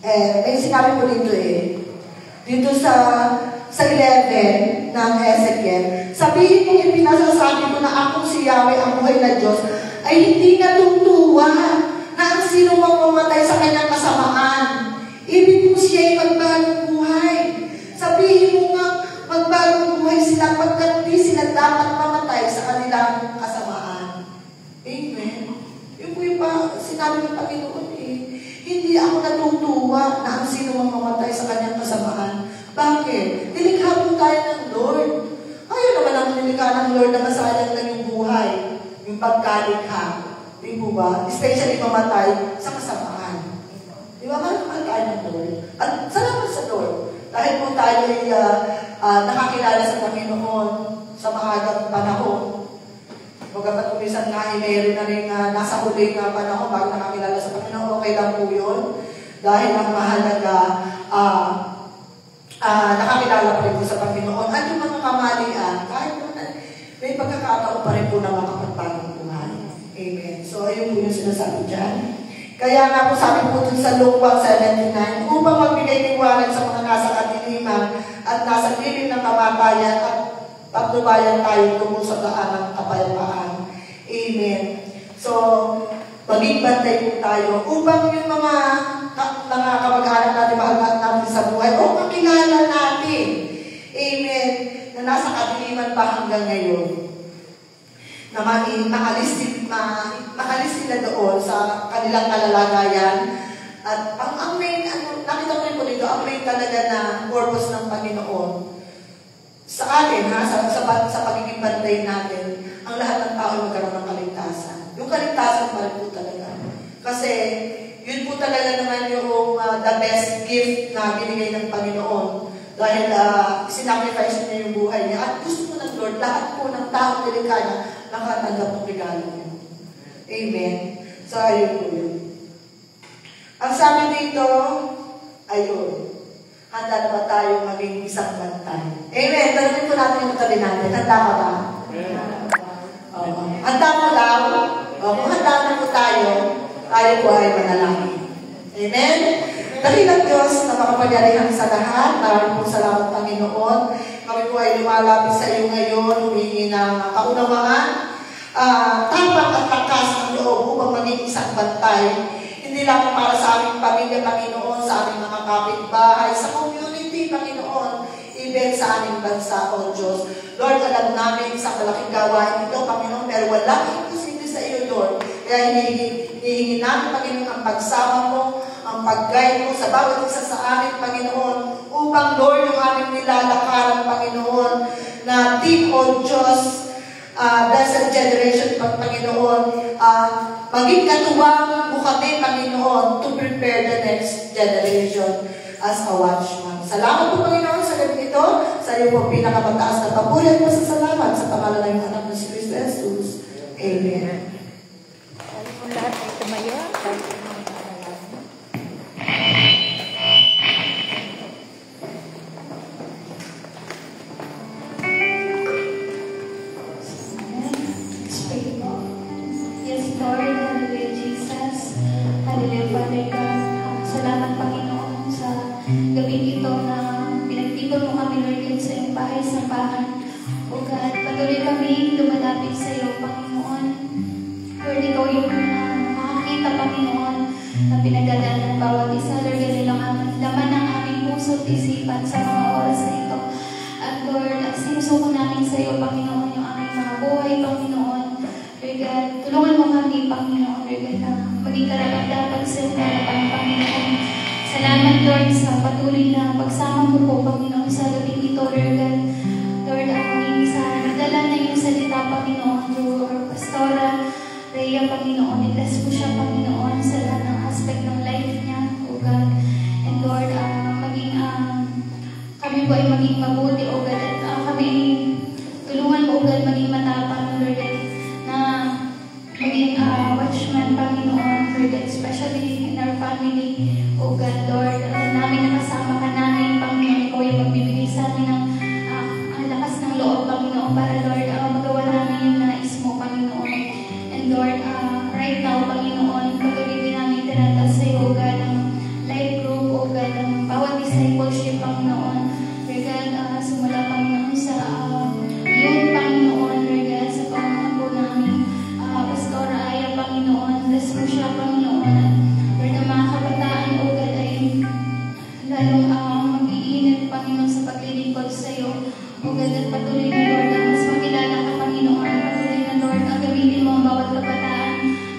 may sinabi po dito dito sa 11 ng Ezekiel, sabihin kong ipinasasabi ko na akong si Yahweh, ang buhay na Diyos, ay hindi natutuwa na ang sino mang mamatay sa kanyang kasamaan. Ibig mo siya'y magbagong buhay. Sabihin mo nga, magbagong buhay sila pagkat di sila dapat mamatay sa kanilang kasamaan. Amen. Yung po yung sinabi ng Panginoon hindi ako natutuwa na ang sino mang mamatay sa kanyang kasamaan. Bakit? Nilikha po tayo ng Lord. Ayaw naman ang nilikha ng Lord na masayang lang yung buhay, yung pagkalikha. Di po ba? Especially mamatay sa kasamaan. Di ba? Mahal tayo ng Lord. At salamat sa Lord. Dahil po tayo ay nakakilala sa Panginoon sa maagang panahon. Pagkapat kumisan nga, meron na rin nasa huli na panahon bago nakakilala sa Panginoon. Okay lang po yun. Dahil ang mahalaga, nakakilala pa rin po sa Panginoon. At yung mga kamalian, kahit po may pagkakataon pa rin po na makapagbagong buhay. Amen. So, ayun po yung sinasabi dyan. Kaya nga po sabi po dun sa Luke 1:79, upang magbigay liwanag sa mga nasa kadiliman at nasa lilim ng kamatayan at patnubayan tayo tungo sa daan ng kapayapaan. Amen. So, maging bantay po tayo upang yung mga kamag-anak natin, mahal natin sa buhay, o makilala natin. Amen. Na nasa kadiliman pa hanggang ngayon. Na maalis sila doon sa kanilang kalalagayan. At ang main, nakita ko rin po dito, ang main talaga na purpose ng Panginoon sa atin, sa pagiging bantay natin, ang lahat ng tao magkaroon ng kaligtasan. Yung kaligtasan pa rin po talaga. Kasi, yun po talaga naman yung the best gift na binigay ng Panginoon. Dahil sinacrifice niya yung buhay niya. At gusto po ng Lord, lahat po ng tao nilikha nakatanggap ng regalo niya. Amen. So, ayun po yun. Ang sabi dito, ayun, handa na ba tayo maging isang bantay? Amen. Tanungin po natin yung tabi natin. Handa ka ba? Handa mo lang. Kung handa na po tayo po ay manalangin. Amen. Dakilang Diyos na makapagyarihan sa lahat, maraming po salamat Panginoon. Kami po ay lumalapit sa iyo ngayon, humingi ng kaunawaan, tapang at lakas ng loob upang maging isang bantay. Hindi lang para sa aming pamilya, Panginoon, sa aming mga kapitbahay, sa community, Panginoon, even sa aming bansa, O Diyos. Lord, alam namin sa malaking gawain ito, Panginoon, pero walang imposible sa iyo, Lord. Kaya hinihingi namin, Panginoon, ang pagsama mo, ang pag-guide mo sa bawat isa sa amin, Panginoon, upang, Lord, yung aming nilalakaran, Panginoon, na team, O Diyos, blessed generation, Panginoon, maging katuwang mo kami, Panginoon, to prepare the next generation as a watchman. Salamat po, Panginoon, sa gabi ito. Sa iyo po pinakamataas na pabulan mo sa salamat sa pangalan ng anak ng si Cristo Jesus. Amen. Kung lahat ay tumayo, yes, Lord, hallelujah, Jesus. Hallelujah, Father God. Salamat, Panginoon, sa gabi ito na pinagtipon mo kami, Lord, sa iyong bahay-sambahan. O God, patuloy kami lumalapit sa iyo, Panginoon. Lord, ikaw yung makakita, Panginoon, na pinagdadaan ng bawat isa. Lord, yan ang laman ng aming puso at isipan sa mga oras na ito. At Lord, sinusuko namin sa iyo, Panginoon, yung aming mga buhay, Panginoon. kami, Panginoon, Lord God, na maging karapat-dapat sa harapan, Panginoon. Salamat, Lord, sa patuloy na pagsama mo po, Panginoon, sa gabi ito, Lord God. Lord, aming sa nadala na yung salita, Panginoon, through our Pastora Rhea, Panginoon. I-bless mo siya, Panginoon, sa lahat ng aspect ng life niya, O God. And Lord, kami po ay maging mabuti, O God, at kami ay tulungan mo, O God, maging matapang, Lord, na maging watchman, Panginoon, Lord, especially in our family, O God, Lord. Namin nakasama ka namin, Panginoon, ikaw ay magbibigay sa amin ng lakas ng loob, Panginoon, para, Lord, magawa namin yung nais mo, Panginoon. And Lord, right now, Panginoon, patuloy din namin tinataas sa iyo, O God, ang life group, O God, ang bawat discipleship, Panginoon. Lord God, simula, Panginoon, sa youth, Panginoon, Lord God, sa Panginoon po namin, Pastora Aya, Panginoon, bless mo siya, Panginoon. Lord, ang mga kabataan, O God, ay lalong mag-iinit, Panginoon, sa paglilingkod sa iyo. O God, at patuloy na, Lord, na mas makilala ka, Panginoon. Patuloy na, Lord, ang gamitin mo ang bawat kabataan.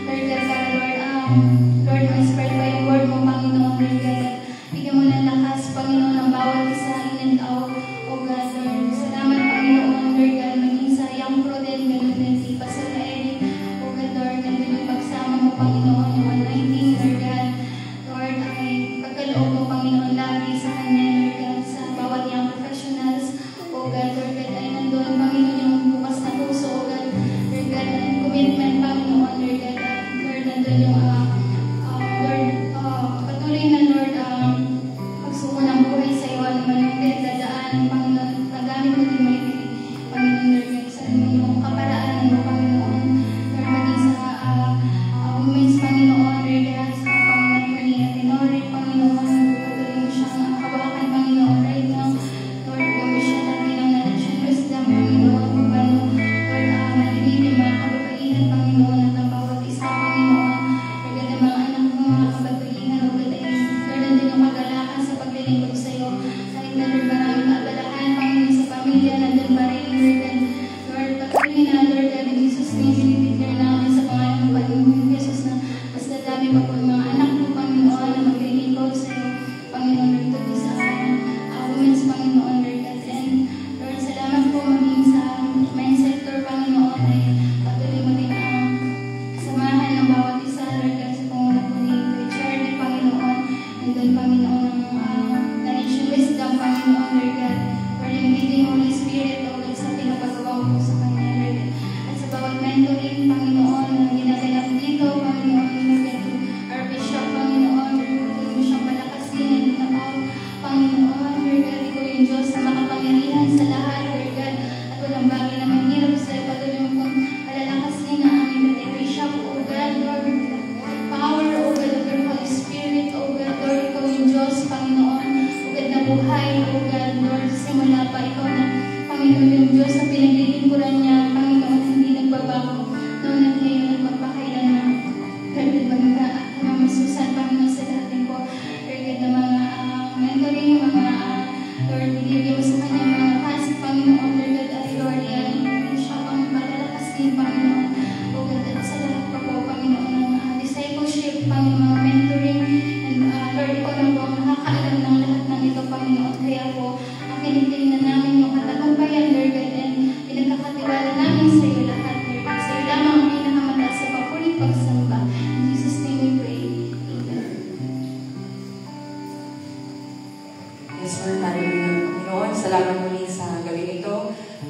Lord God, para, Lord, ma-spread pa yung word mo, Panginoon, Lord God. Bigyan mo ng lakas, Panginoon, ang bawat isa in and out. O God, Lord, salamat, Panginoon, Lord God, maging sa young pro din, ganun din si Pastor Eric. O God, Lord, nandun yung pagsama mo, Panginoon, yung anointing, Lord God. Lord, ay pagkaloob mo, Panginoon, lagi sa kanya, Lord God, sa bawat young professionals. O God, Lord God, ay nandun, Panginoon, yung bukas na puso, O God, Lord God, and commitment, Panginoon, Lord God, at Lord, nandun yung, Lord, patuloy na, Lord, pagsuko ng buhay sa iyo, ano man yung pinagdadaan, Panginoon, nagamit mo din may Panginoon, Lord God, sa yung kaparaan mo, Panginoon, Lord, maging sa women's, Panginoon, Lord God, sa Panginoon, Maria Tenore, Panginoon, patuloy mo siyang hawakan, Panginoon, right now, Lord, gawin siya natin ang nanasyon wisdom, Panginoon, kung paano, Lord, manilitin mga kababaihan, Panginoon, at ang bawat isa, Panginoon, Lord, ang mga anak mo, mga kababaihan, Lord, Lord, nandun yung kagalakan sa paglilingkod sa iyo, kahit na, Lord, maraming kaabalahan, Panginoon, sa pamilya, nandun pa rin, Lord, patuloy na, Lord, in Jesus' name, sinipigyan namin sa pangalan ng Panginoon Jesus na mas dadami pa po yung mga anak mo, Panginoon, na maglilingkod sa iyo, Panginoon, Lord, tuloy sa women's, Panginoon, Lord, and Lord, salamat po maging sa men's sector, Panginoon, ay patuloy mo din samahan ng bawat isa, Lord, sa pangunan po ni Charlie, Panginoon, and then, Panginoon, ng nanasyon wisdom, Panginoon, Lord God, Lord, yung leading Holy Spirit, Lord, sa pinapagawa mo sa kanya, Lord, at sa bawat mentoring, Panginoon, na ginaganap dito, Panginoon, our Bishop, Panginoon, Lord, mo siyang palakasin, and Panginoon, Lord God, ikaw yung Diyos na makapangyarihan sa lahat, Lord God, at walang bagay na manghirap sa iyo, patuloy mo kong palalakasin ang aming dating Bishop, O God, Lord, power, O God, of your Holy Spirit, O God, Lord, ikaw yung Diyos, Panginoon, O God, na buhay, O God, Lord, simula pa ikaw na, Panginoon, yung Diyos na pinaglilingkuran niya, Panginoon, hindi nagbabago, noon at ngayon at magpakailanman, Lord, magmamasusan, Panginoon, sa dating po, Lord God, na mga mentoring, mga, Lord, binibigay mo sa kanya, mga kasi, Panginoon, Lord God, at Lord, yan, siya pang malalakasin, Panginoon, O God, at sa lahat pa po, Panginoon, ng discipleship, Panginoon, mga mentoring, and Lord, ikaw na po ang nakakaalam ng lahat ng ito, Panginoon, kaya po, ang kinitingnan namin yung katagumpayan, Lord God, and pinagkakatiwala namin sa iyo lahat, Lord God, sa iyo lamang ang pinakamataas sa papulit pagsamba. In Jesus' name we pray. Amen. Yes, Lord, hallelujah. Panginoon, salamat muli sa gabi ito.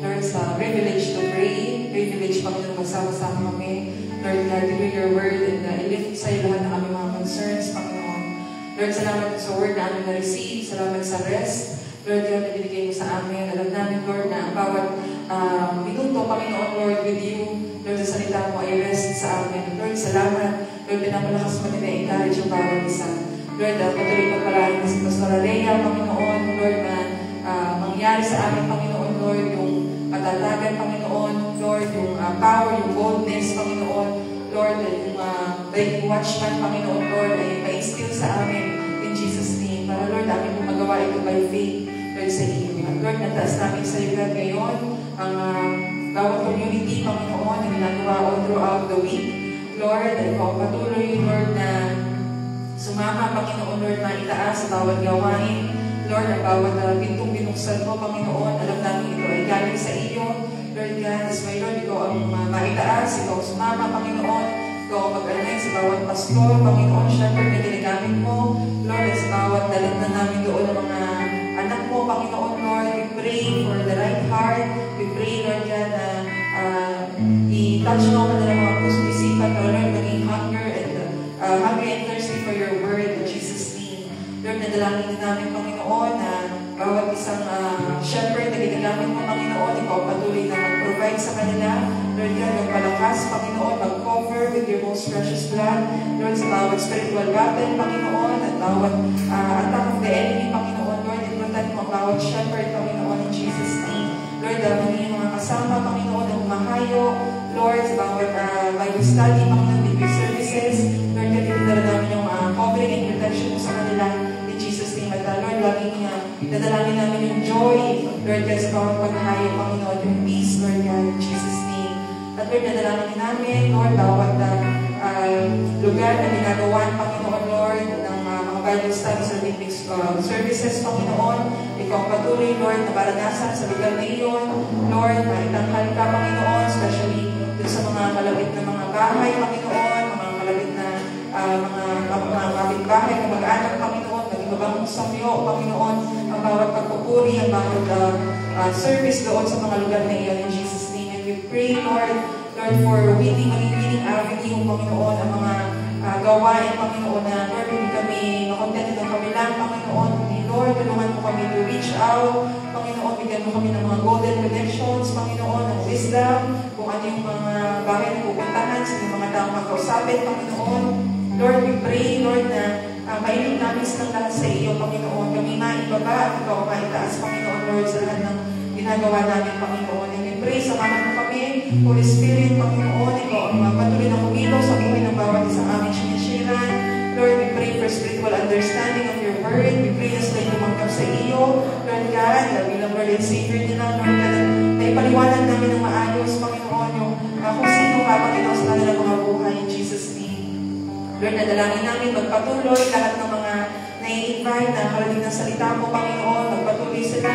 Lord, sa privilege to pray, privilege, Panginoon, magsama-sama kami. Lord, to hear your word and i-lift sa iyo lahat ng aming mga concerns, Panginoon. Lord, salamat sa word na aming na-receive. Salamat sa rest. Lord, God, na binigay mo sa amin. Alam namin, Lord, na ang bawat minuto, Panginoon, Lord, with you, Lord, sa salita mo ay rest sa amin. Lord, salamat. Lord, pinapalakas mo din na encourage yung bawat isa. Lord, patuloy pagpalain na si Pastora Rhea, Panginoon, Lord, na mangyari sa amin, Panginoon, Lord, yung patatagan, Panginoon, Lord, yung power, yung boldness, Panginoon, Lord, yung like watchman, Panginoon, Lord, ay pa-instill sa amin in Jesus' name. Para, Lord, amin kong magawa ito by faith, Lord, sa iyo. At Lord, nataas namin sa iyo, God, ngayon, ang bawat community, Panginoon, na ginagawa all throughout the week. Lord, na ikaw patuloy, Lord, na sumama, Panginoon, Lord, na itaas sa bawat gawain. Lord, ang bawat pintong binuksan mo, Panginoon, alam namin ito ay galing sa iyo. Lord God, as my Lord, ikaw ang maitaas, ikaw sumama, Panginoon, ikaw ang mag-alay sa bawat pastor, Panginoon, syempre na ginagamit mo. Lord, sa bawat dalat na namin doon ang mga anak mo, Panginoon, Lord, we pray for the right heart. We pray, Lord God, na i-touch mo ka na ng mga puso isipan, Lord, maging hungry and thirsty for your word in Jesus' name. Lord, nadalangin din namin, Panginoon, na bawat isang shepherd na ginagamit mo, Panginoon, ikaw patuloy na mag-provide sa kanila. Lord God, magpalakas, Panginoon, mag-cover with your most precious blood. Lord, sa bawat spiritual battle, Panginoon, at bawat attack of the enemy, Panginoon, Lord, iprotect mo ang bawat shepherd, Panginoon, in Jesus' name. Lord, maging mga kasama, Panginoon, ang mahayo, Lord, sa bawat Bible study, Panginoon, Bible services, Lord, katitindala namin yung covering and protection mo sa kanila in Jesus' name. At Lord, laging dadalangin namin yung joy, Lord, God, sa bawat paghahayo, Panginoon, yung peace, Lord God, in Jesus' name. At Lord, dadalangin namin, Lord, bawat lugar na ginagawan, Panginoon, Lord, ng mga Bible studies or Bible services, Panginoon, ikaw patuloy, Lord, na maranasan sa lugar na iyon, Lord, na itanghal ka, Panginoon, especially dun sa mga kalapit na mga bahay, Panginoon, mga kalapit na mga kapitbahay na mag-anak, Panginoon, maging babang samyo, Panginoon, ang bawat pagpupuri, ang bawat service doon sa mga lugar na iyon in Jesus' name. And we pray, Lord, for maging winning avenue, Panginoon, ang mga gawain, Panginoon, na Lord, hindi kami makontento ng kami lang, Panginoon, Lord, tulungan mo kami to reach out, Panginoon, bigyan mo kami ng mga golden connections, Panginoon, ng wisdom, kung ano yung mga bagay na pupuntahan, sa mga taong makausapin, Panginoon. Lord, we pray, Lord, na mailin namin silang lahat sa iyo, Panginoon. Kami maibaba at ikaw maitaas, Panginoon, Lord, sa lahat ng ginagawa namin, Panginoon. And we pray, samahan mo kami, Holy Spirit, Panginoon, ikaw ang patuloy na kumilaw sa buhay ng bawat isang aming sinishiran. Lord, we pray for spiritual understanding of your word. We pray na sila tumanggap sa iyo, Lord God, na bilang Lord and Savior nila, Lord God, na ipaliwanag namin ng maayos, Panginoon, yung kung sino ka, Panginoon, sa kanilang mga buhay, in Jesus' name. Lord, nadalangin namin magpatuloy lahat ng mga nai-invite na karating ng salita mo, Panginoon, magpatuloy sila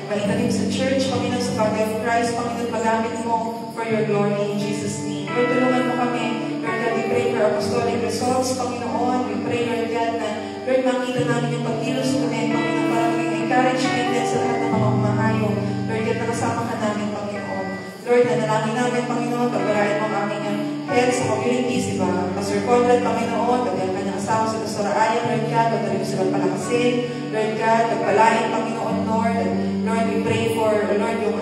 maitanim sa church, Panginoon, sa body of Christ, Panginoon, magamit mo for your glory in Jesus' name. Lord, tulungan mo kami. Lord God, we pray for apostolic results, Panginoon. We pray, Lord God, na Lord, makita namin yung pagkilos mo ngayon, Panginoon, para maging encouragement din sa lahat ng mga umahayo. Lord God, nakasama ka namin, Panginoon. Lord, nanalangin namin, Pagpaparain mo ang aming head sa communities, diba? Pastor Conrad, Panginoon, pagyan kanyang asawa sa Pastor Aya, Lord God, pagdalim mo silang palakasin, Lord God, pagpalain, Panginoon, Lord. Lord, we pray for, Lord, yung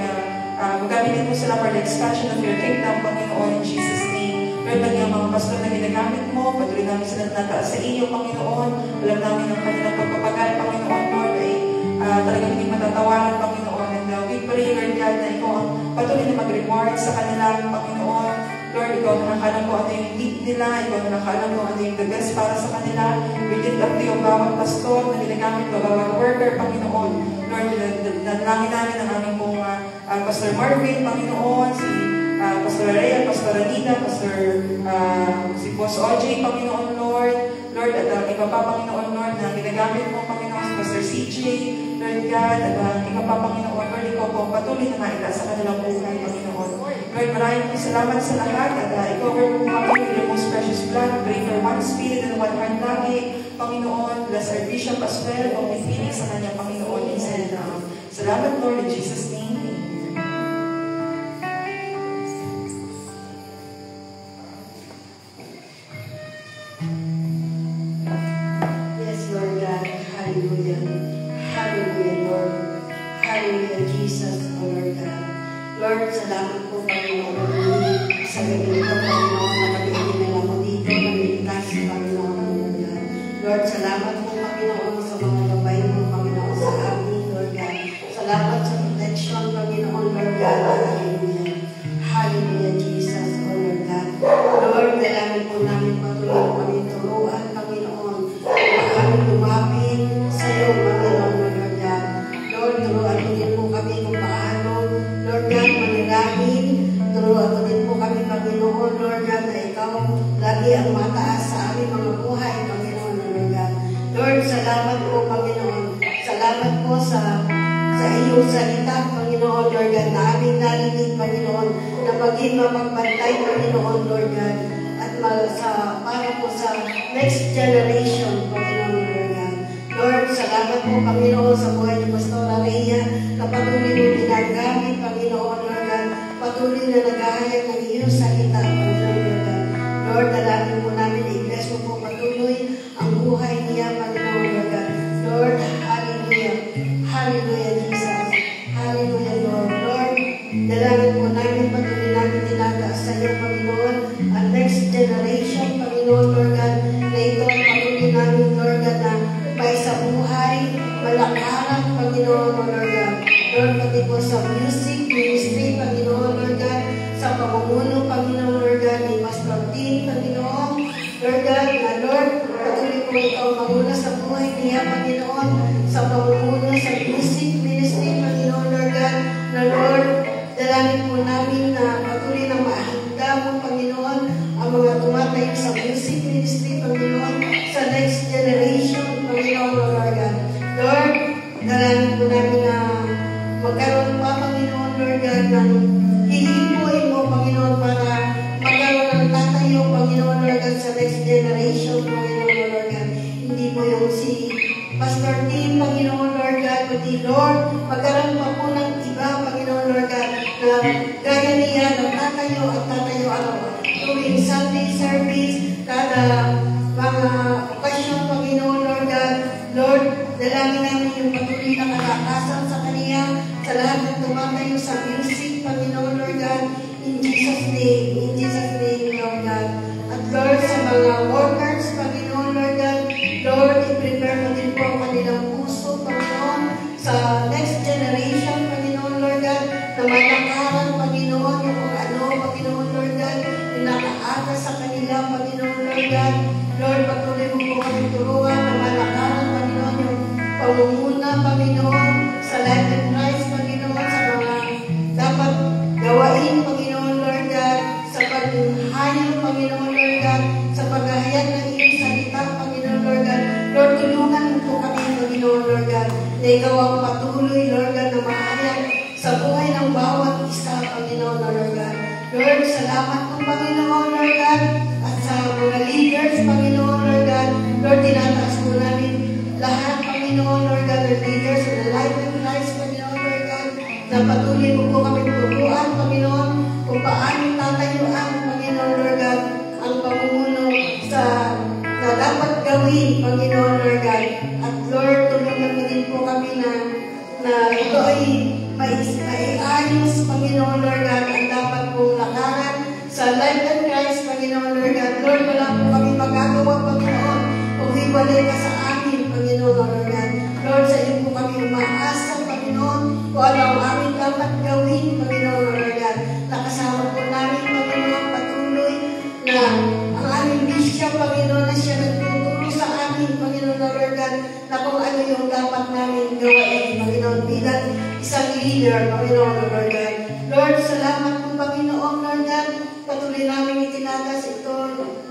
magamitin mo sila for the expansion of your kingdom, Panginoon, in Jesus' name. Lord, yung mga pastor na ginagamit mo, patuloy namin sila nataas sa iyo, Panginoon. Alam namin ang kanilang pagpapagal, Panginoon, Lord, ay talagang hindi matatawaran, Panginoon. And we pray, Lord God, na ikaw ang patuloy na mag-reward sa kanilang, Panginoon. Lord, ikaw na nakalam ko ano yung need nila, ikaw na nakalam ko ano yung the best para sa kanila. We lift up to yung bawat pastor na ginagamit ko, bawat worker, Panginoon. Lord, nanalangin namin ang aming pong Pastor Marvin, Panginoon, si Pastor Rhea, Pastor Anita, si Boss OJ, Panginoon, Lord. Lord, at iba pa, Panginoon, Lord, na ginagamit mo, Panginoon, si Pastor CJ, Lord God, at iba pa, Panginoon, Lord, ikaw po patuloy na maila sa kanilang buhay, Panginoon. Lord, maraming salamat sa lahat, at i-cover mo kami with your most precious blood. Pray for one spirit and one heart lagi, Panginoon. Bless our bishop as well, o may sa kanya, Panginoon, in salamat, Lord, in Jesus' name. Hallelujah. Hallelujah, Lord. Hallelujah, Jesus, O Lord God. Lord, salamat po, Panginoon, sa gabi ko, Panginoon, na pag-iinala mo dito, namiligtas, Panginoon, Lord God. Lord, salamat po, Panginoon, sa mga gabay mo, Panginoon, sa amin, Lord God. Salamat sa protection, Panginoon, Lord God. Hallelujah. Hallelujah, Jesus, O Lord God. Lord, kailangan po namin patuloy kami turuan, Panginoon. Kami lumapit sa iyo, Panginoon, Lord God. Lord, turuan mo din po kami kung paano, Lord God, manalangin. Turuan mo din po kami, Panginoon, Lord God, na ikaw lagi ang mataas sa aming mga buhay, Panginoon, Lord God. Lord, salamat po, Panginoon. Salamat po sa iyong salita, Panginoon, Lord God, na aming narinig, Panginoon, na maging mapagbantay, Panginoon, Lord God, at para po sa next generation, Panginoon, Lord God. Lord, salamat po, Panginoon, sa buhay ni Pastora Rhea, na patuloy mo ginagamit, Panginoon, Lord God, patuloy na naghahayag ng iyong salita, Panginoon, Lord God. Lord, dalangin po namin, i-bless mo po patuloy ang buhay niya, Panginoon, Lord God. Lord, hallelujah. Hallelujah, Jesus. Hallelujah, Lord. Lord, dalangin po namin, patuloy namin tinataas sa iyo, Panginoon, ang next generation, Panginoon, Lord God, na ito ang patuloy namin, Lord God, na may sa buhay, malakaran, Panginoon, Lord God. Lord, pati po sa music ministry, Panginoon, Lord God, sa pamumuno, Panginoon, Lord God, ni Pastor Dean, Panginoon, Lord God, na Lord, patuloy po ikaw manguna sa buhay niya, Panginoon, sa pamumuno, sa music ministry, Panginoon, Lord God, na Lord, dalangin po namin na patuloy na maahanda mo, Panginoon, ang mga tumatayo sa music ministry, Panginoon, sa next generation, Panginoon, Lord God. Lord, dalangin po namin na magkaroon pa, Panginoon, Lord God, ng hihipuin mo, Panginoon, para magkaroon ng tatayo, Panginoon, Lord God, sa next generation, Panginoon, Lord God. Hindi po yung si Pastor Tim, Panginoon, Lord God, kundi Lord, magkaroon pa po ng iba, Panginoon, Lord God, na gaya niya, na tatayo at tatayo araw. Tuwing Sunday service, kada mga okasyon, Panginoon, Lord God, Lord, dalangin namin yung patuloy na kalakasan sa kaniya, sa lahat ng tumatayo sa music, Panginoon, Lord God, in Jesus' name, Lord God. At Lord, sa mga workers, Panginoon, Lord God, Lord, i-prepare mo din po ang kanilang puso, Panginoon, sa next generation, Panginoon, Lord God, na malakaran, Panginoon, yung kung ano, Panginoon, Lord God, yung nakaaga sa kanila, Panginoon, Lord God. Lord, patuloy mo po kami turuan na malakaran, Panginoon, yung pamumuna, Panginoon, sa life and Christ, Panginoon, sa mga dapat gawain, Panginoon, Lord God, sa paghahayo, Panginoon, Lord God, sa paghahayag ng iyong salita, Panginoon, Lord God. Lord, tulungan mo po kami, Panginoon, Lord God, na ikaw ang patuloy, Lord God, na mahayag sa buhay ng bawat isa, Panginoon, Lord God. Lord, salamat po, Panginoon, Lord God, at sa mga leaders, Panginoon, Lord God. Lord, tinataas po namin lahat, Panginoon, Lord God, the leaders of the life and Christ, Panginoon, Lord God, na patuloy mo po kami turuan, Panginoon, kung paano tatayuan, Panginoon, Lord God, ang pamumuno na dapat gawin, Panginoon, Lord God. At Lord, tulungan mo din po kami na ito ay maiayos, Panginoon, Lord God, ang dapat pong lakaran sa life and Christ, Panginoon, Lord God. Lord, wala po kami magagawa, Panginoon, kung hiwalay ka sa amin, Panginoon, Lord God. Lord, sa iyo po kami umaasa, Panginoon, kung ano ang aming dapat gawin, Panginoon, Lord God. Nakasama po namin, Panginoon, patuloy na ang aming bisyo, Panginoon, na siya nagtuturo sa amin, Panginoon, Lord God, na kung ano yung dapat namin gawain, Panginoon, bilang isang leader, Panginoon, Lord God. Lord, salamat po, Panginoon, Lord God, patuloy namin itinatas ito,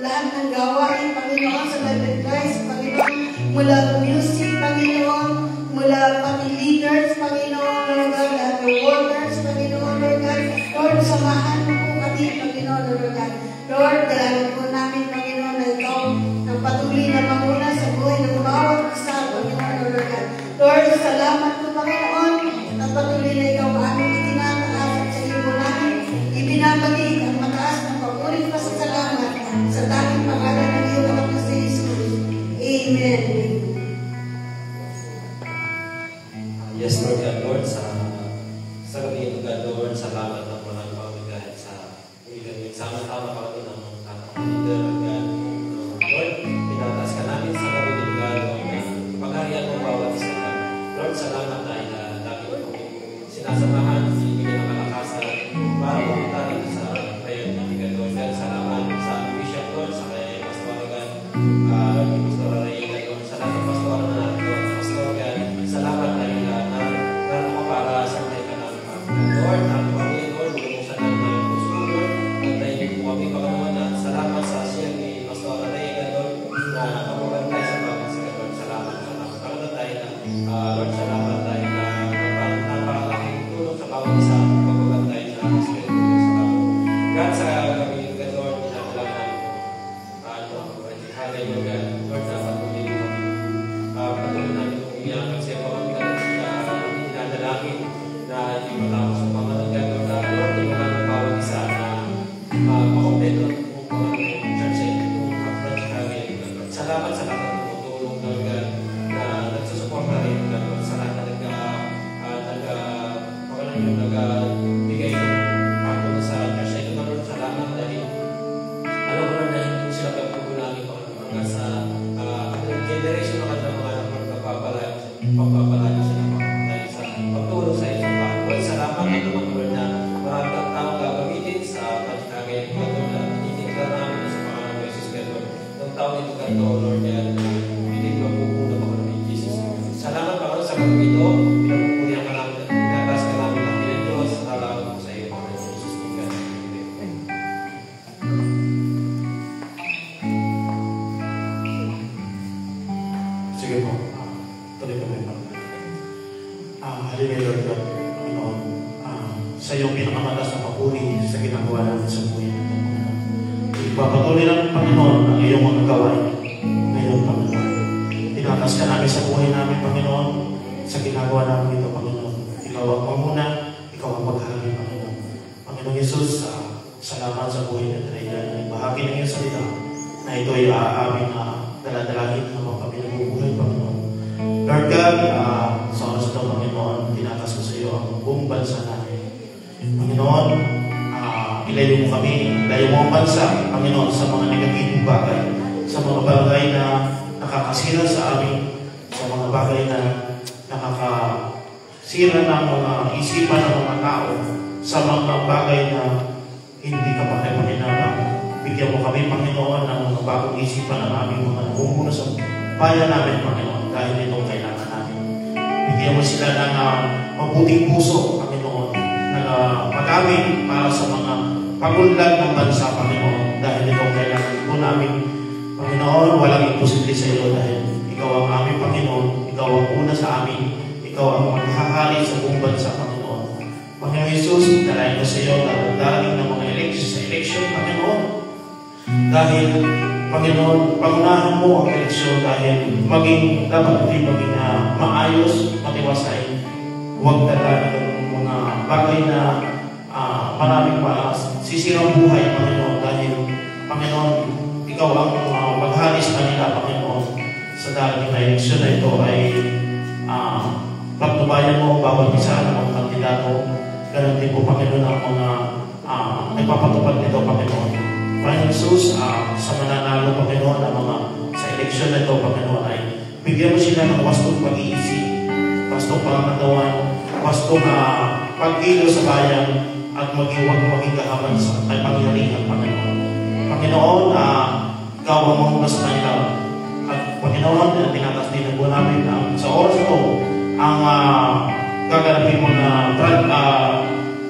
lahat ng gawain, Panginoon, sa life and Christ, Panginoon, mula music, Panginoon, mula pati leaders, Panginoon, Lord God, at the workers, Panginoon, Lord God. Lord, samahan mo po kami, Panginoon, Lord God. Lord, dalangin po namin, Panginoon, na ikaw ang patuloy na manguna sa buhay ng bawat isa, Panginoon, Lord God. Lord, salamat po, Panginoon, at patuloy na ikaw aming itinataas at sa iyo po namin ibinabalik ang mataas ng pagulit pa sa salamat sa tanging pangalan ng iyong anak na si Jesus. Amen. Yes, Lord God, Lord, sa gabi ito, God, Lord, salamat ng mga pamigay sa sama-sama kami ng mga leader, God. Lord, pinataas ka namin sa gabi ito, God, Lord, na pagharian mo bawat isa, God. Lord, salamat dahil lagi mo kami sinasamahan, sinibigyan ng kalakasan para pumunta rin sa prayer namin, God, Lord. God, salamat sa Bishop, Lord, sa kay Pastor, God, Pastor Rhea, God, Lord, sa lahat ng Pastor na, Lord, Pastor, God, salamat dahil para sa mga kanal ka. Lord, natin kami, Lord, buksan natin ang puso, Lord, at tayo po kami, Panginoon, at salamat sa siya tao ito ganito, Lord God, hindi ko mapupuna pa kami, Jesus. Salamat Panginoon sa mga ito, pinapupunihan ka namin, pinatas ka namin ang Diyos, salamat po sa iyo, Panginoon Jesus. Sige po, tuloy ko rin. Hallelujah, Lord God, Panginoon, sa iyong pinakamatas na papuri sa ginagawa namin sa buhay nito, Panginoon. Ipapatuloy namin, Panginoon, ang iyong mga gawain ngayon, Panginoon. Tinatas ka namin sa buhay namin, Panginoon, sa ginagawa namin ito, Panginoon. Ikaw ang pamuna, ikaw ang maghari, Panginoon. Panginoon Jesus, salamat sa buhay na Traigan. Bahagi ng iyong salita na ito ay aaming daladalagin habang kami nabubuhay, Panginoon. Lord God, sa oras ito, Panginoon, tinatas ko sa iyo ang buong bansa namin. Panginoon, ilayo mo kami, ilayo mo ang bansa, Panginoon, sa mga negatibong bagay, sa mga bagay na nakakasira sa amin, sa mga bagay na nakakasira ng mga isipan ng mga tao, sa mga bagay na hindi ka pa kayo paninabang. Bigyan mo kami, Panginoon, ng mga bagong isipan ng aming mga namumuno sa bayan namin, Panginoon, dahil itong kailangan namin. Bigyan mo sila ng mabuting puso, Panginoon, na magamit para sa mga pagunlad ng bansa, Panginoon, dahil itong kailangan po namin, Panginoon, walang imposible sa iyo dahil ikaw ang aming Panginoon, ikaw ang una sa amin, ikaw ang maghahari sa buong bansa, Panginoon. Panginoon Jesus, dalayan ko sa iyo na darating ng mga election, Panginoon. Dahil, Panginoon, pangunahan mo ang eleksyon dahil dapat din maging maayos, matiwasay. Huwag dala ng mga bagay na maraming sisirang buhay, Panginoon, dahil, Panginoon, ikaw ang maghari sa kanila, Panginoon, sa darating na eleksyon na ito ay pagtubayan mo bawat isa ng mga kandidato. Ganun din po, Panginoon, ang mga nagpapatupad nito, Panginoon. Panginoon Jesus, sa mananalo, Panginoon, ang mga sa eleksyon na ito, Panginoon, ay bigyan mo sila ng wastong pag-iisip, wastong pangatawan, wastong pag-ilo sa bayan, at maging kahaman sa kapangyarihan, Panginoon. Panginoon, ikaw ang mahuna sa kanila. At Panginoon, tinatas din po namin sa oras ito, ang gaganapin mo na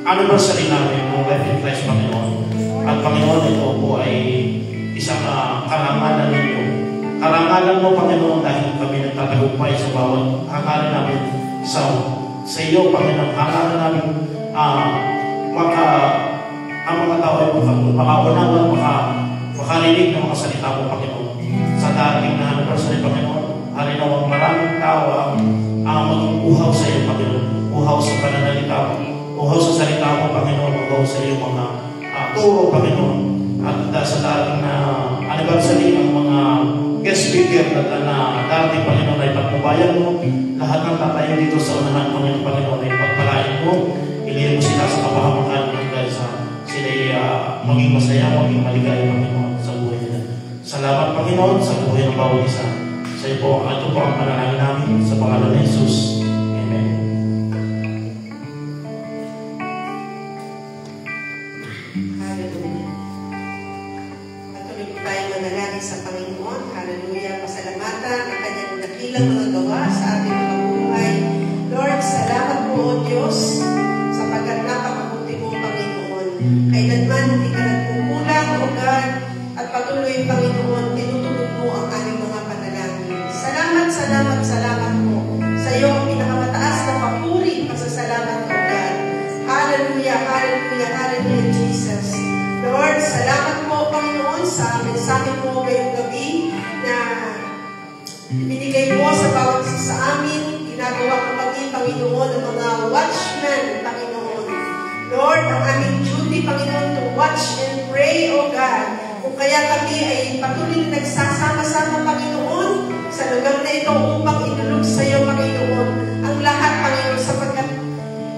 anniversary namin ng Life in Christ, Panginoon. At Panginoon, ito po ay isang karangalan ninyo. Karangalan mo, Panginoon, dahil kami nagtatagumpay sa bawat hangalan namin sa iyo, Panginoon. Hangalan namin ang mga tao ay makaunawa, makarinig ng mga salita mo, Panginoon. Sa dating na anniversary, Panginoon, halinawang maraming tao ang mag-uhaw sa iyo, Panginoon. Uhaw sa pananalita mo, uhaw sa salita mo, Panginoon, uhaw sa iyo mga turo, Panginoon. At sa dating na anniversary, ang mga guest speaker na dating, Panginoon, ay pagpabayan mo. Lahat ng tatayo dito sa unahan, Panginoon, ay pagpalain mo. Iliyan mo sila sa kapahamakan dahil sila'y maging masaya, maging maligaya, Panginoon, sa buhay nila. Salamat, Panginoon, sa buhay ng bawat isa. Sa iyo po, ito po ang panalangin namin sa pangalan ni Jesus. Amen. Hallelujah. Patuloy po tayo manalangin sa Panginoon. Hallelujah. Pasalamatan ang kanyang dakilang mga gawa sa ating mga buhay. Lord, salamat po, O Diyos, sapagkat napakabuti mo, Panginoon. Kailanman hindi ka nagkukulang, O God, at patuloy, Panginoon, tinutulog mo ang aming mga panalangin. Salamat, salamat, salamat po. Sa iyo ang pinakamataas na papuri, pasasalamat, O God. Hallelujah, hallelujah, hallelujah, Jesus. Lord, salamat po, Panginoon, sa mensahe mo ngayong gabi na binigay mo sa bawat isa sa amin. Ginagawa ko kami, Panginoon, ang mga watchmen, Panginoon. Lord, ang aming duty, Panginoon, to watch and pray, O God. Kung kaya kami ay patuloy na nagsasama-sama, Panginoon, sa lugar na ito upang idulog sa iyo, Panginoon, ang lahat, Panginoon, sapagkat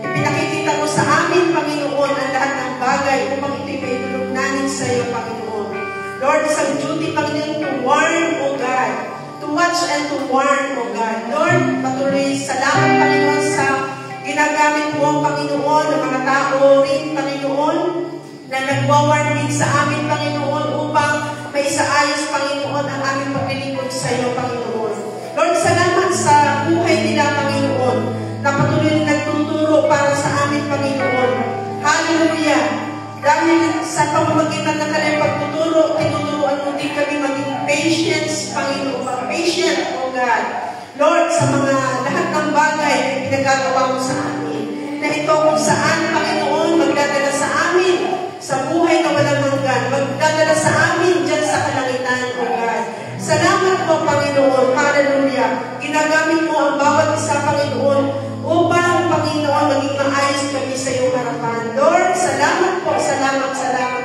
ipinakikita mo sa amin, Panginoon, ang lahat ng bagay upang ito'y maidulog namin sa iyo, Panginoon. Lord, isang duty, Panginoon, to warn, O God, to watch and to warn, O God. Lord, patuloy, salamat, Panginoon, sa ginagamit mo, Panginoon, ng mga tao rin, Panginoon, na nagwawarning sa amin, Panginoon, upang may isaayos, Panginoon, ang iyo, Panginoon. Lord, salamat sa buhay nila, Panginoon, na patuloy na nagtuturo para sa amin, Panginoon. Hallelujah! Dahil sa pamamagitan ng kanilang pagtuturo, tinuturuan mo din kami maging patience, Panginoon, patient, O God. Lord, sa mga lahat ng bagay na pinagagawa mo sa amin, na ito kung saan, Panginoon, magdadala sa amin, sa buhay na walang hanggan, magdadala sa amin dyan sa kalangitan, O God. Salamat po, Panginoon. Hallelujah. Ginagamit mo ang bawat isa, Panginoon, upang, Panginoon, maging maayos kami sa iyong harapan. Lord, salamat po. Salamat,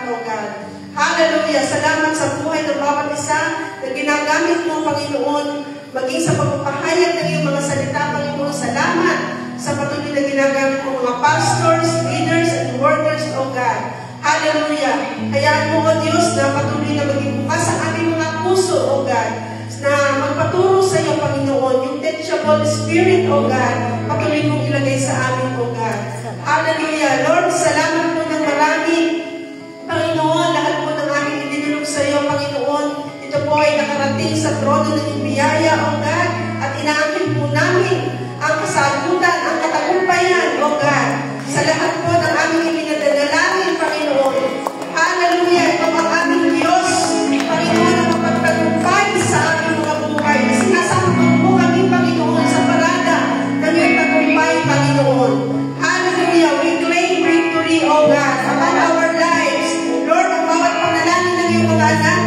O God. Hallelujah. Salamat sa buhay ng bawat isa na ginagamit mo, Panginoon, maging sa pagpapahayag ng iyong mga salita, Panginoon. Salamat sa patuloy na ginagamit mo mga pastors, leaders, and workers, O God. Hallelujah. Hayaan mo, O Diyos, na patuloy na maging bukas sa aming mga puso, O God, na magpaturo sa iyo, Panginoon, yung teachable spirit, O God, patuloy mong ilagay sa amin, O God. Hallelujah. Lord, salamat po ng marami, Panginoon, lahat po ng aming idinulog sa iyo, Panginoon. Ito po ay nakarating sa trono ng iyong biyaya, O God, at inaangkin po namin ang kasagutan, ang katagumpayan, O God, sa lahat po ng aming iminadadalangin, Panginoon. Hallelujah. Ito ang aming Diyos, Panginoon, na mapagtagumpay sa aming mga buhay. Sinasama po kami, Panginoon, sa parada ng iyong tagumpay, Panginoon. Hallelujah. We claim victory, O God, upon our lives. Lord, ang bawat panalangin ng iyong mga anak,